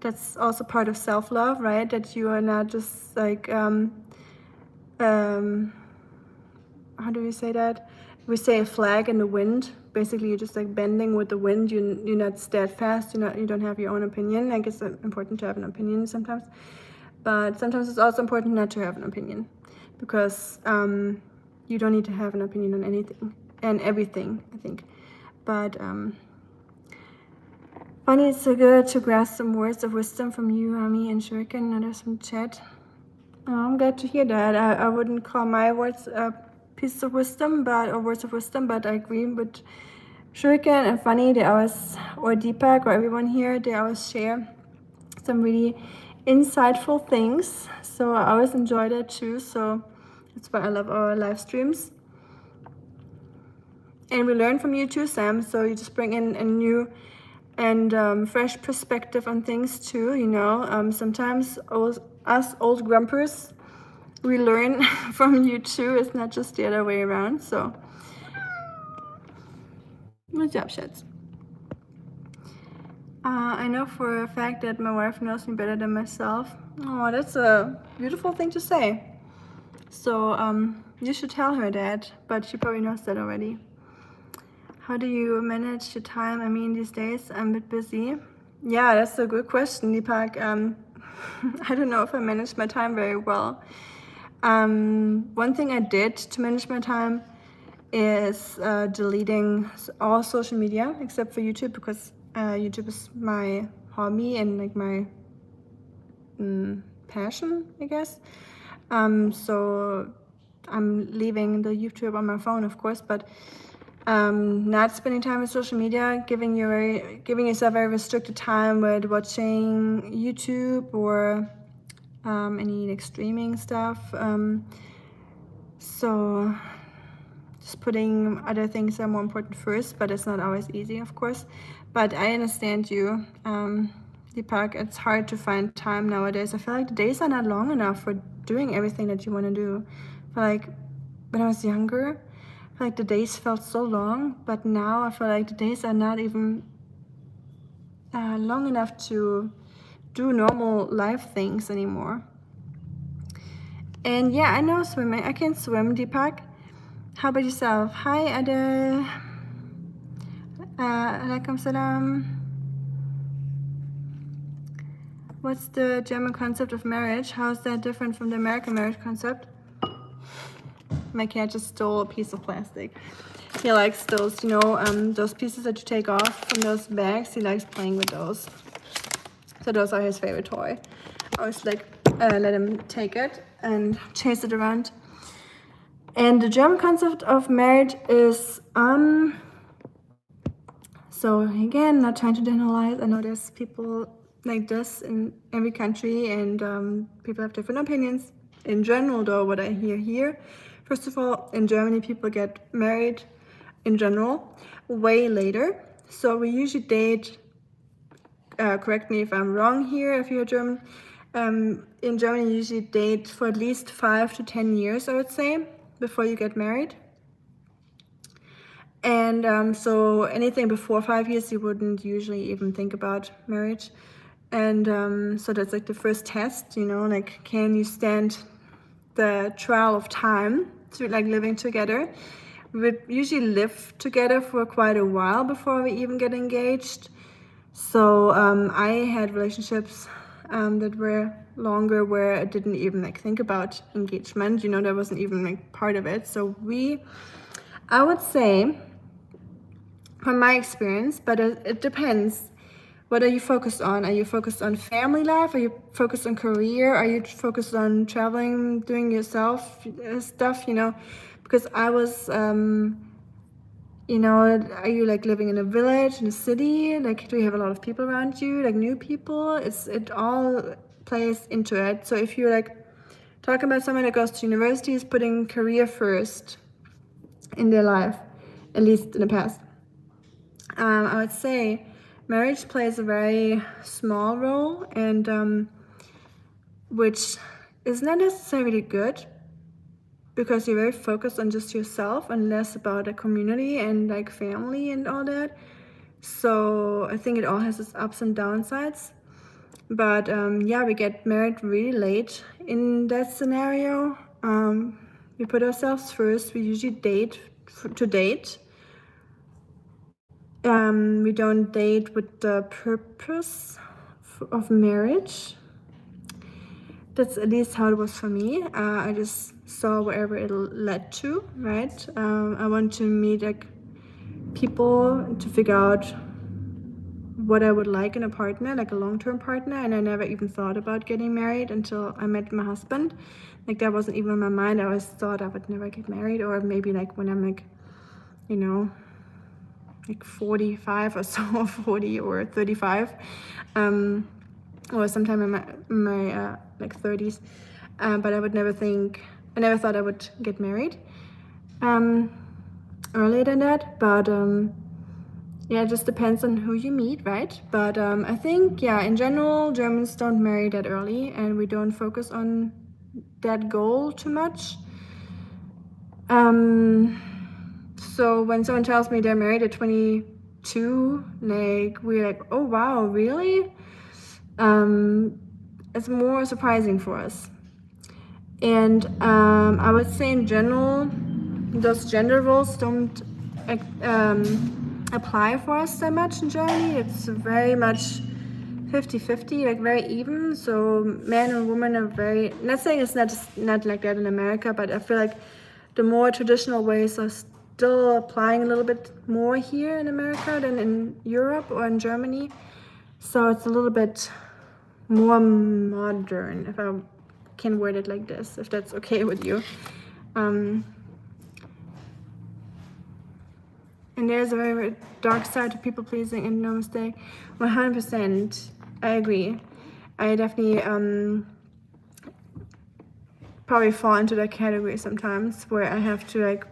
that's also part of self-love, right? That you are not just like how do we say that? We say a flag in the wind. Basically, you're just like bending with the wind. You're not steadfast. You don't have your own opinion. I guess it's important to have an opinion sometimes, but sometimes it's also important not to have an opinion, because you don't need to have an opinion on anything and everything, I think. But funny, it's so good to grasp some words of wisdom from you, Ami and Shuriken, and others from chat. I'm glad to hear that. I wouldn't call my words pieces of wisdom, or words of wisdom, but I agree with Shuriken and Funny. They always, or Deepak, or everyone here, they always share some really insightful things. So I always enjoy that too. So that's why I love our live streams. And we learn from you too, Sam. So you just bring in a new and fresh perspective on things too. You know, sometimes us old grumpers, we learn from you too. It's not just the other way around. So, good job, Sheds. I know for a fact that my wife knows me better than myself. Oh, that's a beautiful thing to say. So, you should tell her that, but she probably knows that already. How do you manage your time? I mean, these days I'm a bit busy. Yeah, that's a good question, Deepak. I don't know if I manage my time very well. One thing I did to manage my time is deleting all social media except for YouTube, because YouTube is my hobby and like my passion, I guess. So I'm leaving the YouTube on my phone, of course, but not spending time with social media, giving yourself very restricted time with watching YouTube or any like streaming stuff. So just putting other things that are more important first, but it's not always easy, of course. But I understand you, Deepak. It's hard to find time nowadays. I feel like the days are not long enough for doing everything that you want to do. I feel like when I was younger, I feel like the days felt so long, but now I feel like the days are not even long enough to do normal life things anymore. And yeah, I know swimming. I can swim, Deepak. How about yourself? Hi, Adel. Alaikum salam. What's the German concept of marriage? How is that different from the American marriage concept? My cat just stole a piece of plastic. He likes those, you know, those pieces that you take off from those bags. He likes playing with those. So those are his favorite toy. I always like let him take it and chase it around. And the German concept of marriage is so again, not trying to generalize. I know there's people like this in every country, and people have different opinions. In general, though, what I hear here, first of all, in Germany, people get married in general way later. So we usually date, correct me if I'm wrong here, if you're German, in Germany you usually date for at least 5 to 10 years, I would say, before you get married. And so anything before 5 years, you wouldn't usually even think about marriage. And so that's like the first test, you know, like, can you stand the trial of time to like living together? We would usually live together for quite a while before we even get engaged. So I had relationships that were longer where I didn't even like think about engagement, you know, that wasn't even like part of it. So I would say, from my experience, but it depends. What are you focused on? Are you focused on family life? Are you focused on career? Are you focused on traveling, doing yourself stuff, you know? Because I was, you know, are you like living in a village, in a city? Like, do you have a lot of people around you, like new people? It all plays into it. So if you're like talking about someone that goes to university, is putting career first in their life, at least in the past, I would say marriage plays a very small role, and which is not necessarily good, because you're very focused on just yourself and less about a community and like family and all that. So I think it all has its ups and downsides. But yeah, we get married really late in that scenario. We put ourselves first. We usually date to date. We don't date with the purpose of marriage. That's at least how it was for me. I just saw wherever it led to, right? I want to meet like people to figure out what I would like in a partner, like a long-term partner, and I never even thought about getting married until I met my husband. Like, that wasn't even in my mind. I always thought I would never get married, or maybe like when I'm like, you know, like 45 or so, 40 or 35, or sometime in my like 30s. But I never thought I would get married earlier than that. But yeah, it just depends on who you meet, right? But I think, yeah, in general, Germans don't marry that early, and we don't focus on that goal too much. So when someone tells me they're married at 22, like, we're like, oh wow, really? It's more surprising for us. And I would say in general, those gender roles don't apply for us that much in Germany. It's very much 50-50, like very even. So men and women are very, not saying it's not like that in America, but I feel like the more traditional ways are still applying a little bit more here in America than in Europe or in Germany. So it's a little bit more modern, if I can word it like this, if that's okay with you. And there's a very dark side to people pleasing, and no mistake. 100%, I agree. I definitely probably fall into that category sometimes, where I have to like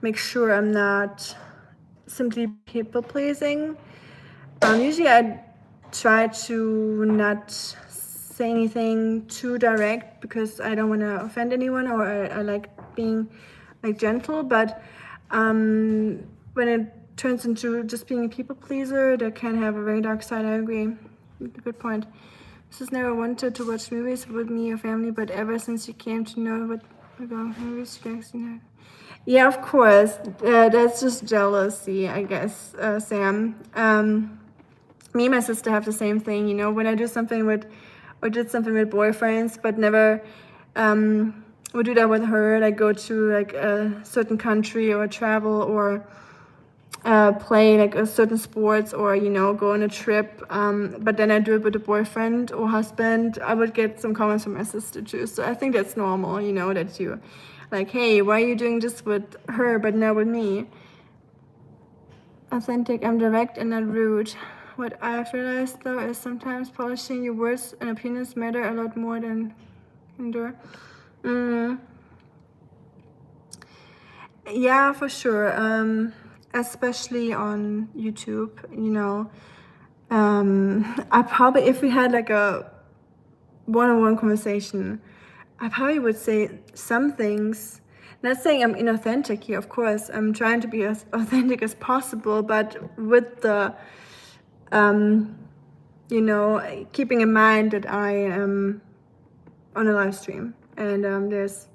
make sure I'm not simply people pleasing. Usually I try to not say anything too direct, because I don't want to offend anyone, or I like being like gentle. But when it turns into just being a people pleaser, that can have a very dark side. I agree. Good point. This has never wanted to watch movies with me or family, but ever since you came to know what about movies you guys know. Yeah, of course. That's just jealousy, I guess, Sam. Me and my sister have the same thing, you know, when I do something with, or did something with boyfriends, but never would do that with her, like go to like a certain country or travel, or play like a certain sports, or, you know, go on a trip, but then I do it with a boyfriend or husband, I would get some comments from my sister too. So I think that's normal, you know, that you like, hey, why are you doing this with her but not with me? Authentic, I'm direct and not rude. What I've realized though is sometimes polishing your words and opinions matter a lot more than endure. Yeah, for sure. Especially on YouTube, you know. I probably, if we had like a one-on-one conversation, I probably would say some things Not saying I'm inauthentic here, of course. I'm trying to be as authentic as possible, but with the, you know, keeping in mind that I am on a live stream and there's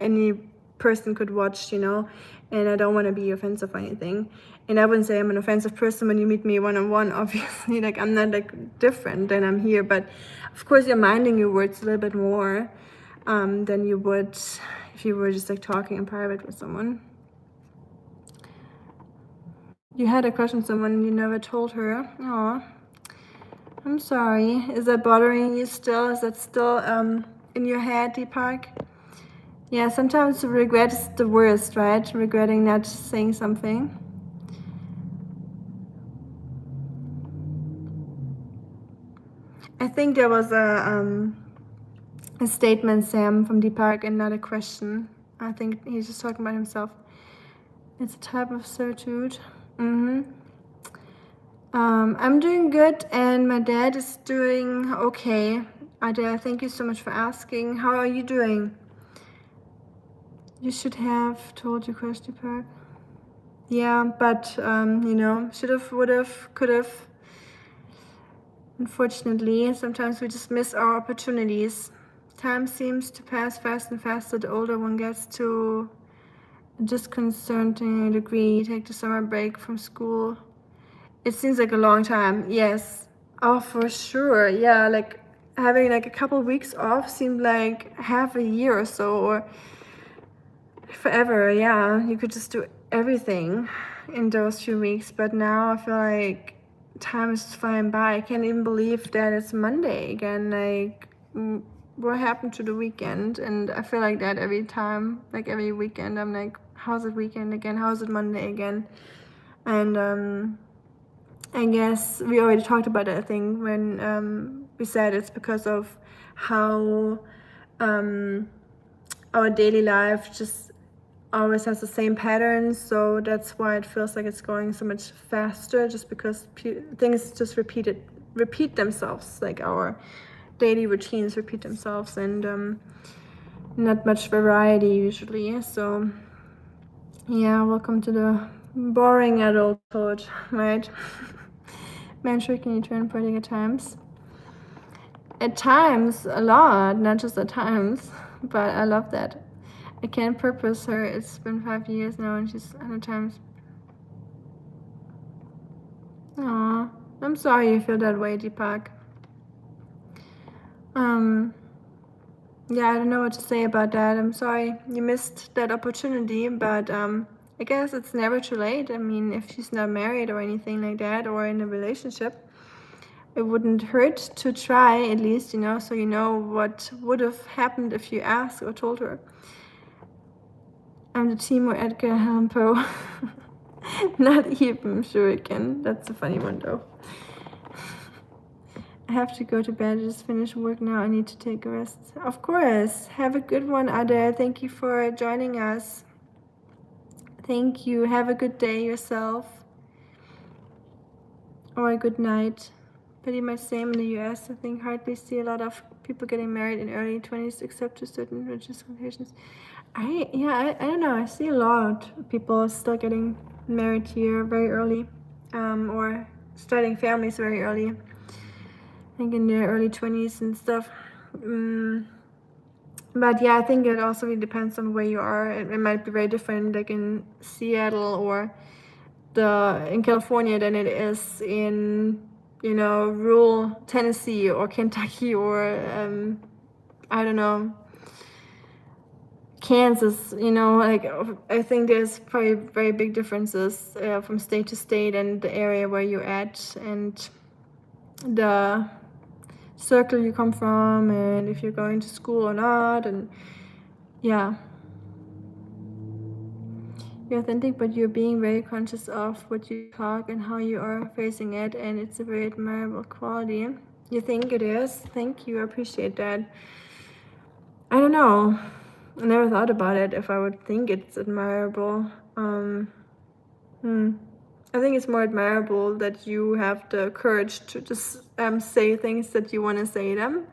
any person could watch, you know, and I don't want to be offensive or anything. And I wouldn't say I'm an offensive person when you meet me one-on-one, obviously. Like, I'm not like different than I'm here, but of course you're minding your words a little bit more than you would if you were just like talking in private with someone. You had a crush on someone and you never told her. Oh, I'm sorry. Is that bothering you still? Is that still in your head, Deepak? Yeah, sometimes regret is the worst, right? Regretting not saying something. I think there was a statement, Sam, from Deepak, and not a question. I think he's just talking about himself. It's a type of certitude. I'm doing good, and my dad is doing okay. Ada, thank you so much for asking. How are you doing? You should have told your crush, Deepak. Yeah, but you know, should have, would have, could have. Unfortunately, sometimes we just miss our opportunities. Time seems to pass fast and faster the older one gets, to a disconcerting degree. Take the summer break from school. It seems like a long time. Yes. Oh, for sure. Yeah, like having like a couple weeks off seemed like half a year or so, or forever. Yeah, you could just do everything in those few weeks. But now I feel like time is flying by. I can't even believe that it's Monday again. Like, what happened to the weekend? And I feel like that every time, like every weekend, I'm like, how's it weekend again? How's it Monday again? And I guess we already talked about that thing when we said it's because of how our daily life just always has the same patterns, so that's why it feels like it's going so much faster, just because things just repeat themselves, like our daily routines repeat themselves, and not much variety usually. So yeah, welcome to the boring adulthood, right? Man, sure, can you turn pretty at times? At times, a lot, not just at times, but I love that. I can't purpose her. It's been 5 years now, and she's 100 times. Aw, I'm sorry you feel that way, Deepak. Yeah, I don't know what to say about that. I'm sorry you missed that opportunity, but I guess it's never too late. I mean, if she's not married or anything like that, or in a relationship, it wouldn't hurt to try at least, you know, so you know what would have happened if you asked or told her. I'm the team where Edgar Allan Poe. Not even Shuriken. That's a funny one though. I have to go to bed. I just finished work now. I need to take a rest. Of course. Have a good one, Ada. Thank you for joining us. Thank you. Have a good day yourself. Or a good night. Pretty much same in the US. I think hardly see a lot of people getting married in early 20s except to certain religious occasions. I don't know. I see a lot of people still getting married here very early, or starting families very early. I think in their early 20s and stuff. But yeah, I think it also really depends on where you are. It might be very different, like in Seattle or in California, than it is in, you know, rural Tennessee or Kentucky or I don't know, Kansas, you know, like I think there's probably very big differences from state to state and the area where you're at and the circle you come from and if you're going to school or not. And yeah, you're authentic, but you're being very conscious of what you talk and how you are facing it, and it's a very admirable quality. You think it is? Thank you, I appreciate that. I don't know. I never thought about it if I would think it's admirable. I think it's more admirable that you have the courage to just say things that you want to say them,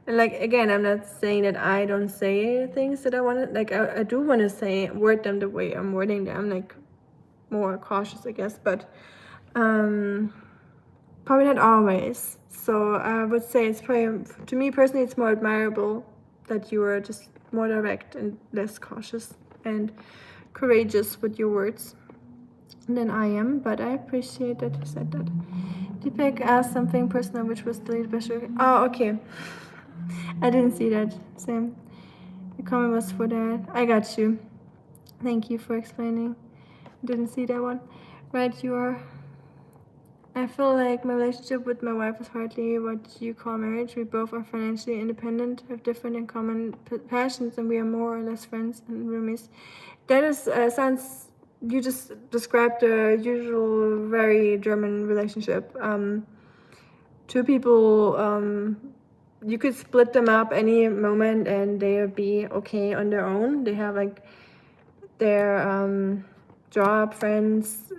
And like again, I'm not saying that I don't say things that I want to. Like I do want to say word them the way I'm wording them. Like more cautious, I guess, but probably not always. So I would say it's probably, to me personally, it's more admirable that you are just more direct and less cautious and courageous with your words than I am. But I appreciate that you said that. Deepak asked something personal, which was deleted by Sugar. Oh, okay. I didn't see that. Same. The comment was for that. I got you. Thank you for explaining. Didn't see that one. Right, you are. I feel like my relationship with my wife is hardly what you call marriage. We both are financially independent, have different and common passions, and we are more or less friends and roomies. That is sounds. You just described the usual, very German relationship. Two people. You could split them up any moment, and they would be okay on their own. They have like their job, friends,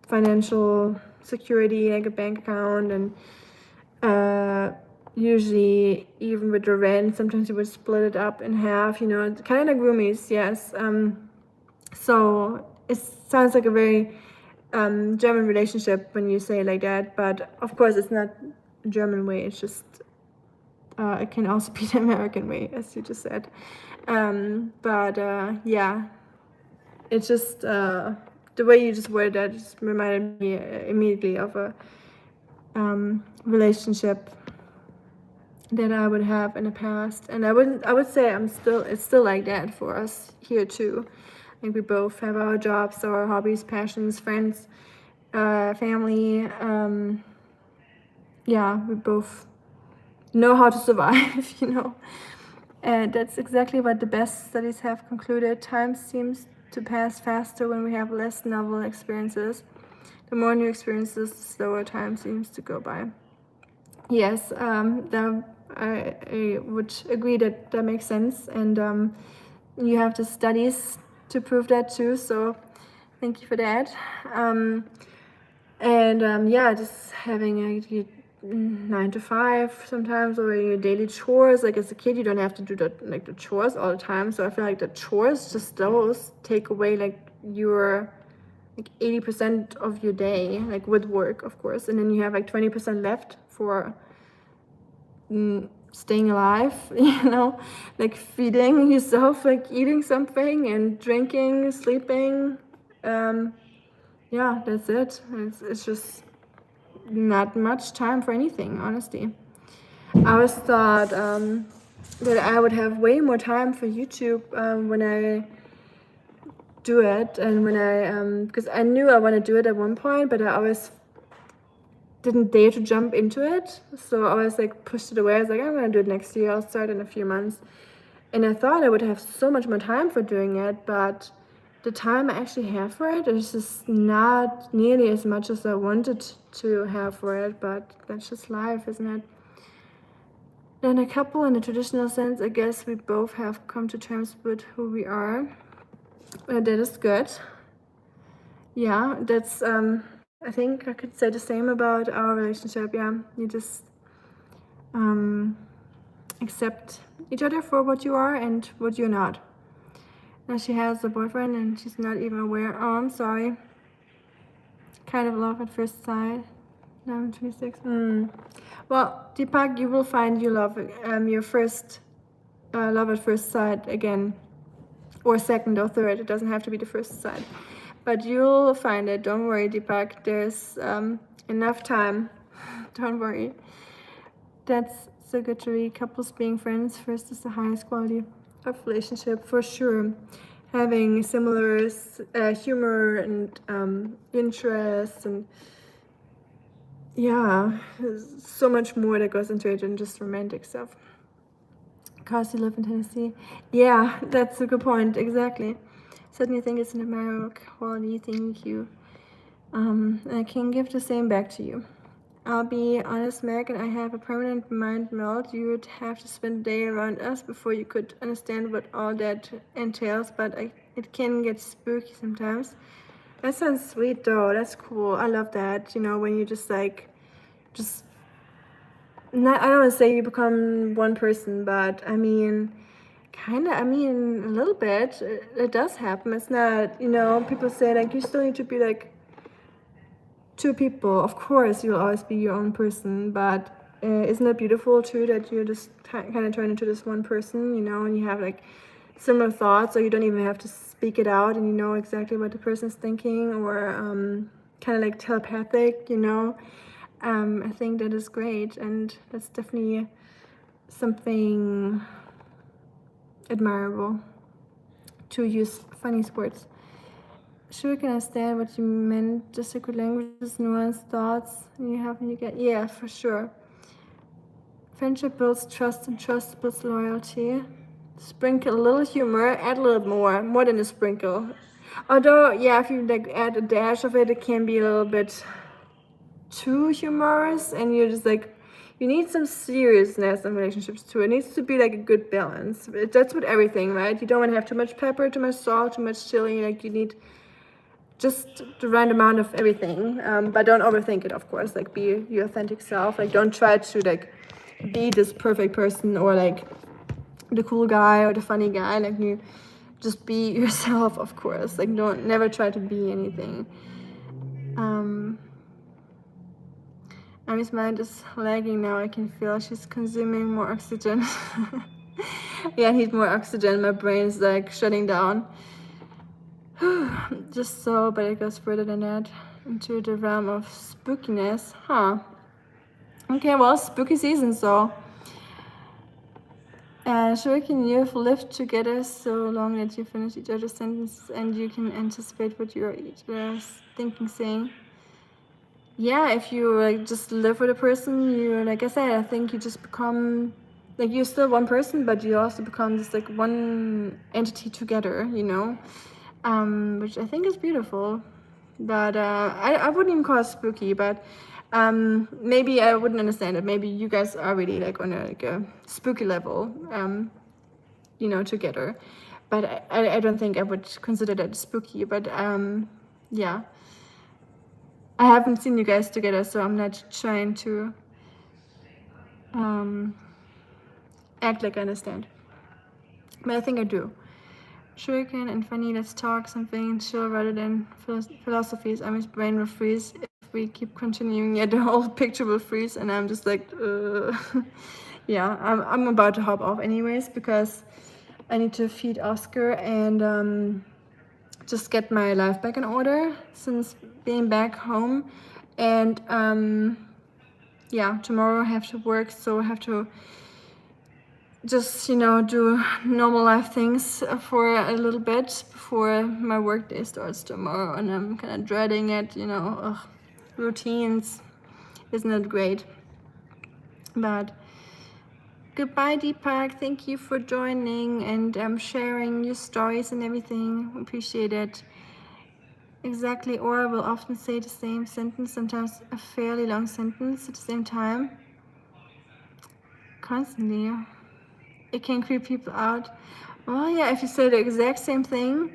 financial security, like a bank account, and usually even with the rent, sometimes you would split it up in half, you know, kind of like roomies, yes. So it sounds like a very German relationship when you say it like that, but of course it's not a German way, it's just, it can also be the American way, as you just said. Yeah, it's just the way you just worded that just reminded me immediately of a relationship that I would have in the past, and I would say it's still like that for us here too. I think we both have our jobs, our hobbies, passions, friends, family. Yeah, we both know how to survive, you know. And that's exactly what the best studies have concluded. Time seems to pass faster when we have less novel experiences. The more new experiences, the slower time seems to go by. Yes, I would agree that that makes sense. And you have the studies to prove that too. So thank you for that. Yeah, just having a 9 to 5 sometimes, or your daily chores. Like as a kid, you don't have to do the chores all the time. So I feel like the chores, just those, take away like your like 80% of your day, like with work, of course, and then you have like 20% left for staying alive, you know, like feeding yourself, like eating something and drinking, sleeping. Yeah, that's it. It's just not much time for anything, honestly. I always thought that I would have way more time for YouTube when I do it, and when I because I knew I want to do it at one point, but I always didn't dare to jump into it. So I always like pushed it away. I was like, I'm gonna do it next year. I'll start in a few months. And I thought I would have so much more time for doing it, but the time I actually have for it is just not nearly as much as I wanted to have for it. But that's just life, isn't it? Then a couple in the traditional sense, I guess we both have come to terms with who we are. That is good. Yeah, that's I think I could say the same about our relationship. Yeah, you just accept each other for what you are and what you're not. Now she has a boyfriend and she's not even aware. Oh, I'm sorry. Kind of love at first sight. Now I'm 26. Well, Deepak, you will find you love your first love at first sight again, or second or third. It doesn't have to be the first sight, but you'll find it. Don't worry, Deepak. There's enough time. Don't worry. That's so good to read. Couples being friends first is the highest quality of relationship for sure. Having similar humor and interests, and yeah, there's so much more that goes into it than just romantic stuff. Because you live in Tennessee. Yeah, that's a good point. Exactly. Certainly think it's an admirable quality. Thank you. I can give the same back to you. I'll be honest, Meg, and I have a permanent mind melt. You would have to spend a day around us before you could understand what all that entails, but it can get spooky sometimes. That sounds sweet, though. That's cool. I love that. You know, when you just not, I don't want to say you become one person, but I mean, kind of, I mean, a little bit. It does happen. It's not, you know, people say like you still need to be like two people. Of course, you'll always be your own person, but isn't it beautiful too that you just kind of turn into this one person, you know, and you have like similar thoughts, or you don't even have to speak it out, and you know exactly what the person's thinking, or kind of like telepathic, you know. I think that is great, and that's definitely something admirable to use funny sports. Sure, I can understand what you meant. Just sacred languages, nuanced thoughts you have and you get. Yeah, for sure. Friendship builds trust, and trust builds loyalty. Sprinkle a little humor, add a little more than a sprinkle. Although, yeah, if you like add a dash of it, it can be a little bit too humorous, and you're just like, you need some seriousness in relationships too. It needs to be like a good balance. That's with everything, right? You don't want to have too much pepper, too much salt, too much chili. Like you need just the right amount of everything, but don't overthink it, of course. Like be your authentic self. Like don't try to like be this perfect person, or like the cool guy or the funny guy. Like you just be yourself, of course. Like don't never try to be anything. Ami's mind is lagging now. I can feel she's consuming more oxygen. Yeah, I need more oxygen. My brain is like shutting down. Just so, but it goes further than that, into the realm of spookiness. Huh. Okay, well, spooky season, so. Sure, can you lived together so long that you finish each other's sentences and you can anticipate what you're each other's thinking, saying? Yeah, if you like just live with a person, you, like I said, I think you just become, like you're still one person, but you also become just like one entity together, you know, which I think is beautiful. But I wouldn't even call it spooky, but maybe I wouldn't understand it. Maybe you guys are really like on a spooky level, you know, together. But I don't think I would consider that spooky. But yeah. I haven't seen you guys together, so I'm not trying to act like I understand. But I think I do. Shuriken and funny, let's talk something chill rather than philosophies. I mean, brain will freeze if we keep continuing. Yeah, the whole picture will freeze, and I'm just like, yeah, I'm about to hop off anyways because I need to feed Oskar and just get my life back in order since being back home. And yeah, tomorrow I have to work, so I have to just, you know, do normal life things for a little bit before my work day starts tomorrow. And I'm kind of dreading it, you know. Ugh, routines, isn't it great? But goodbye, Deepak. Thank you for joining and sharing your stories and everything. Appreciate it. Exactly, or I will often say the same sentence, sometimes a fairly long sentence at the same time. Constantly. It can creep people out. Well, yeah, if you say the exact same thing,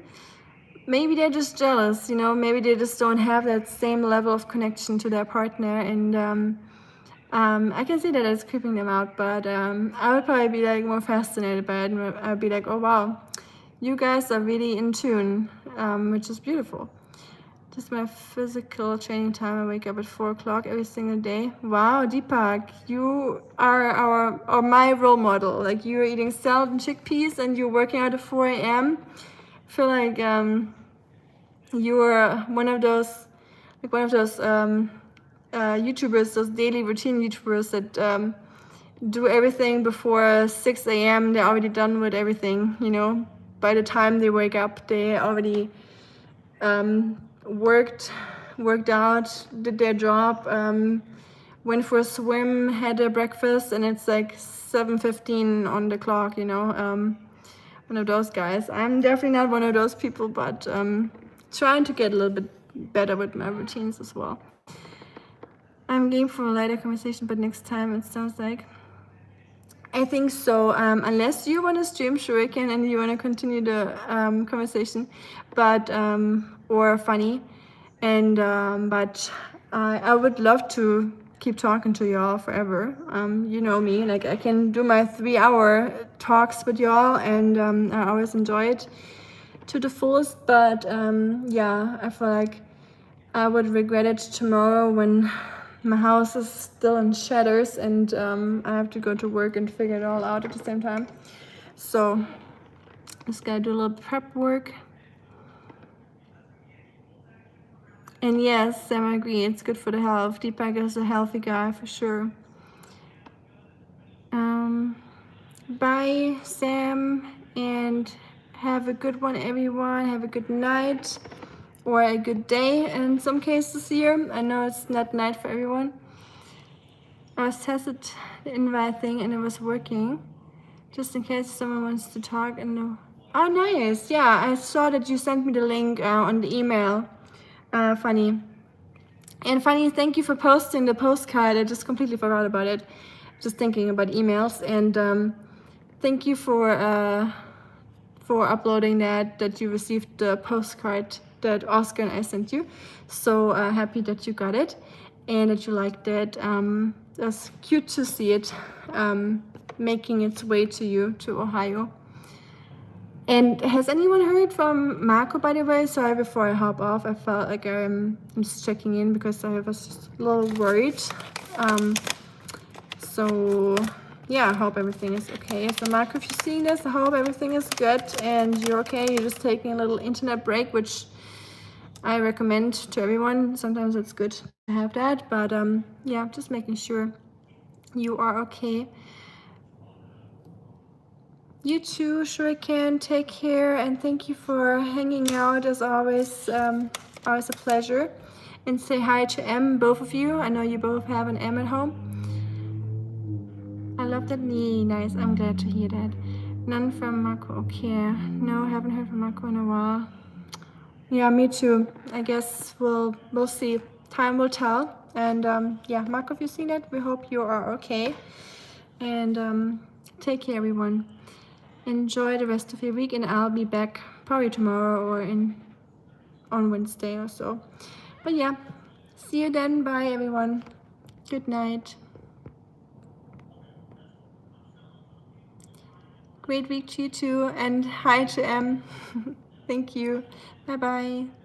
maybe they're just jealous, you know, maybe they just don't have that same level of connection to their partner. And I can see that it's creeping them out, but I would probably be like more fascinated by it. And I'd be like, oh wow, you guys are really in tune, which is beautiful. Just my physical training time. I wake up at 4 o'clock every single day. Wow, Deepak, you are my role model. Like you're eating salad and chickpeas and you're working out at 4 a.m. I feel like you're one of those YouTubers, those daily routine YouTubers that do everything before 6 a.m. They're already done with everything, you know. By the time they wake up, they already worked out, did their job, went for a swim, had their breakfast, and it's like 7:15 on the clock, you know. One of those guys. I'm definitely not one of those people, but trying to get a little bit better with my routines as well. I'm game for a lighter conversation, but next time it sounds like. I think so, unless you want to stream Shuriken and you want to continue the conversation, but or funny, and but I would love to keep talking to y'all forever. You know me, like I can do my 3-hour talks with y'all, and I always enjoy it to the fullest. But yeah, I feel like I would regret it tomorrow when my house is still in shatters and I have to go to work and figure it all out at the same time. So just gotta do a little prep work. And yes, Sam, I agree, it's good for the health. Deepak is a healthy guy for sure. Bye, Sam, and have a good one, everyone. Have a good night or a good day in some cases here. I know it's not night for everyone. I was tested the invite thing and it was working. Just in case someone wants to talk. And oh, nice. Yeah, I saw that you sent me the link on the email. Funny. And Funny, thank you for posting the postcard. I just completely forgot about it. Just thinking about emails. And thank you for uploading that you received the postcard that Oskar and I sent you. So happy that you got it and that you liked it. It's cute to see it making its way to you, to Ohio. And has anyone heard from Marco, by the way? Sorry, before I hop off, I felt like I'm just checking in because I was just a little worried. So yeah, I hope everything is okay. So Marco, if you're seeing this, I hope everything is good and you're okay. You're just taking a little internet break, which I recommend to everyone. Sometimes it's good to have that, but yeah, just making sure you are okay. You too, Shuriken. Take care and thank you for hanging out as always. Always a pleasure. And say hi to M, both of you. I know you both have an M at home. I love that. Nice. I'm glad to hear that. None from Marco. Okay. No, haven't heard from Marco in a while. Yeah, me too. I guess we'll see. Time will tell. And yeah, Marco, if you've seen it, we hope you are okay. And take care, everyone. Enjoy the rest of your week, and I'll be back probably tomorrow or on Wednesday or so. But yeah, see you then. Bye, everyone. Good night. Great week to you too, and hi to M. Thank you. Bye bye.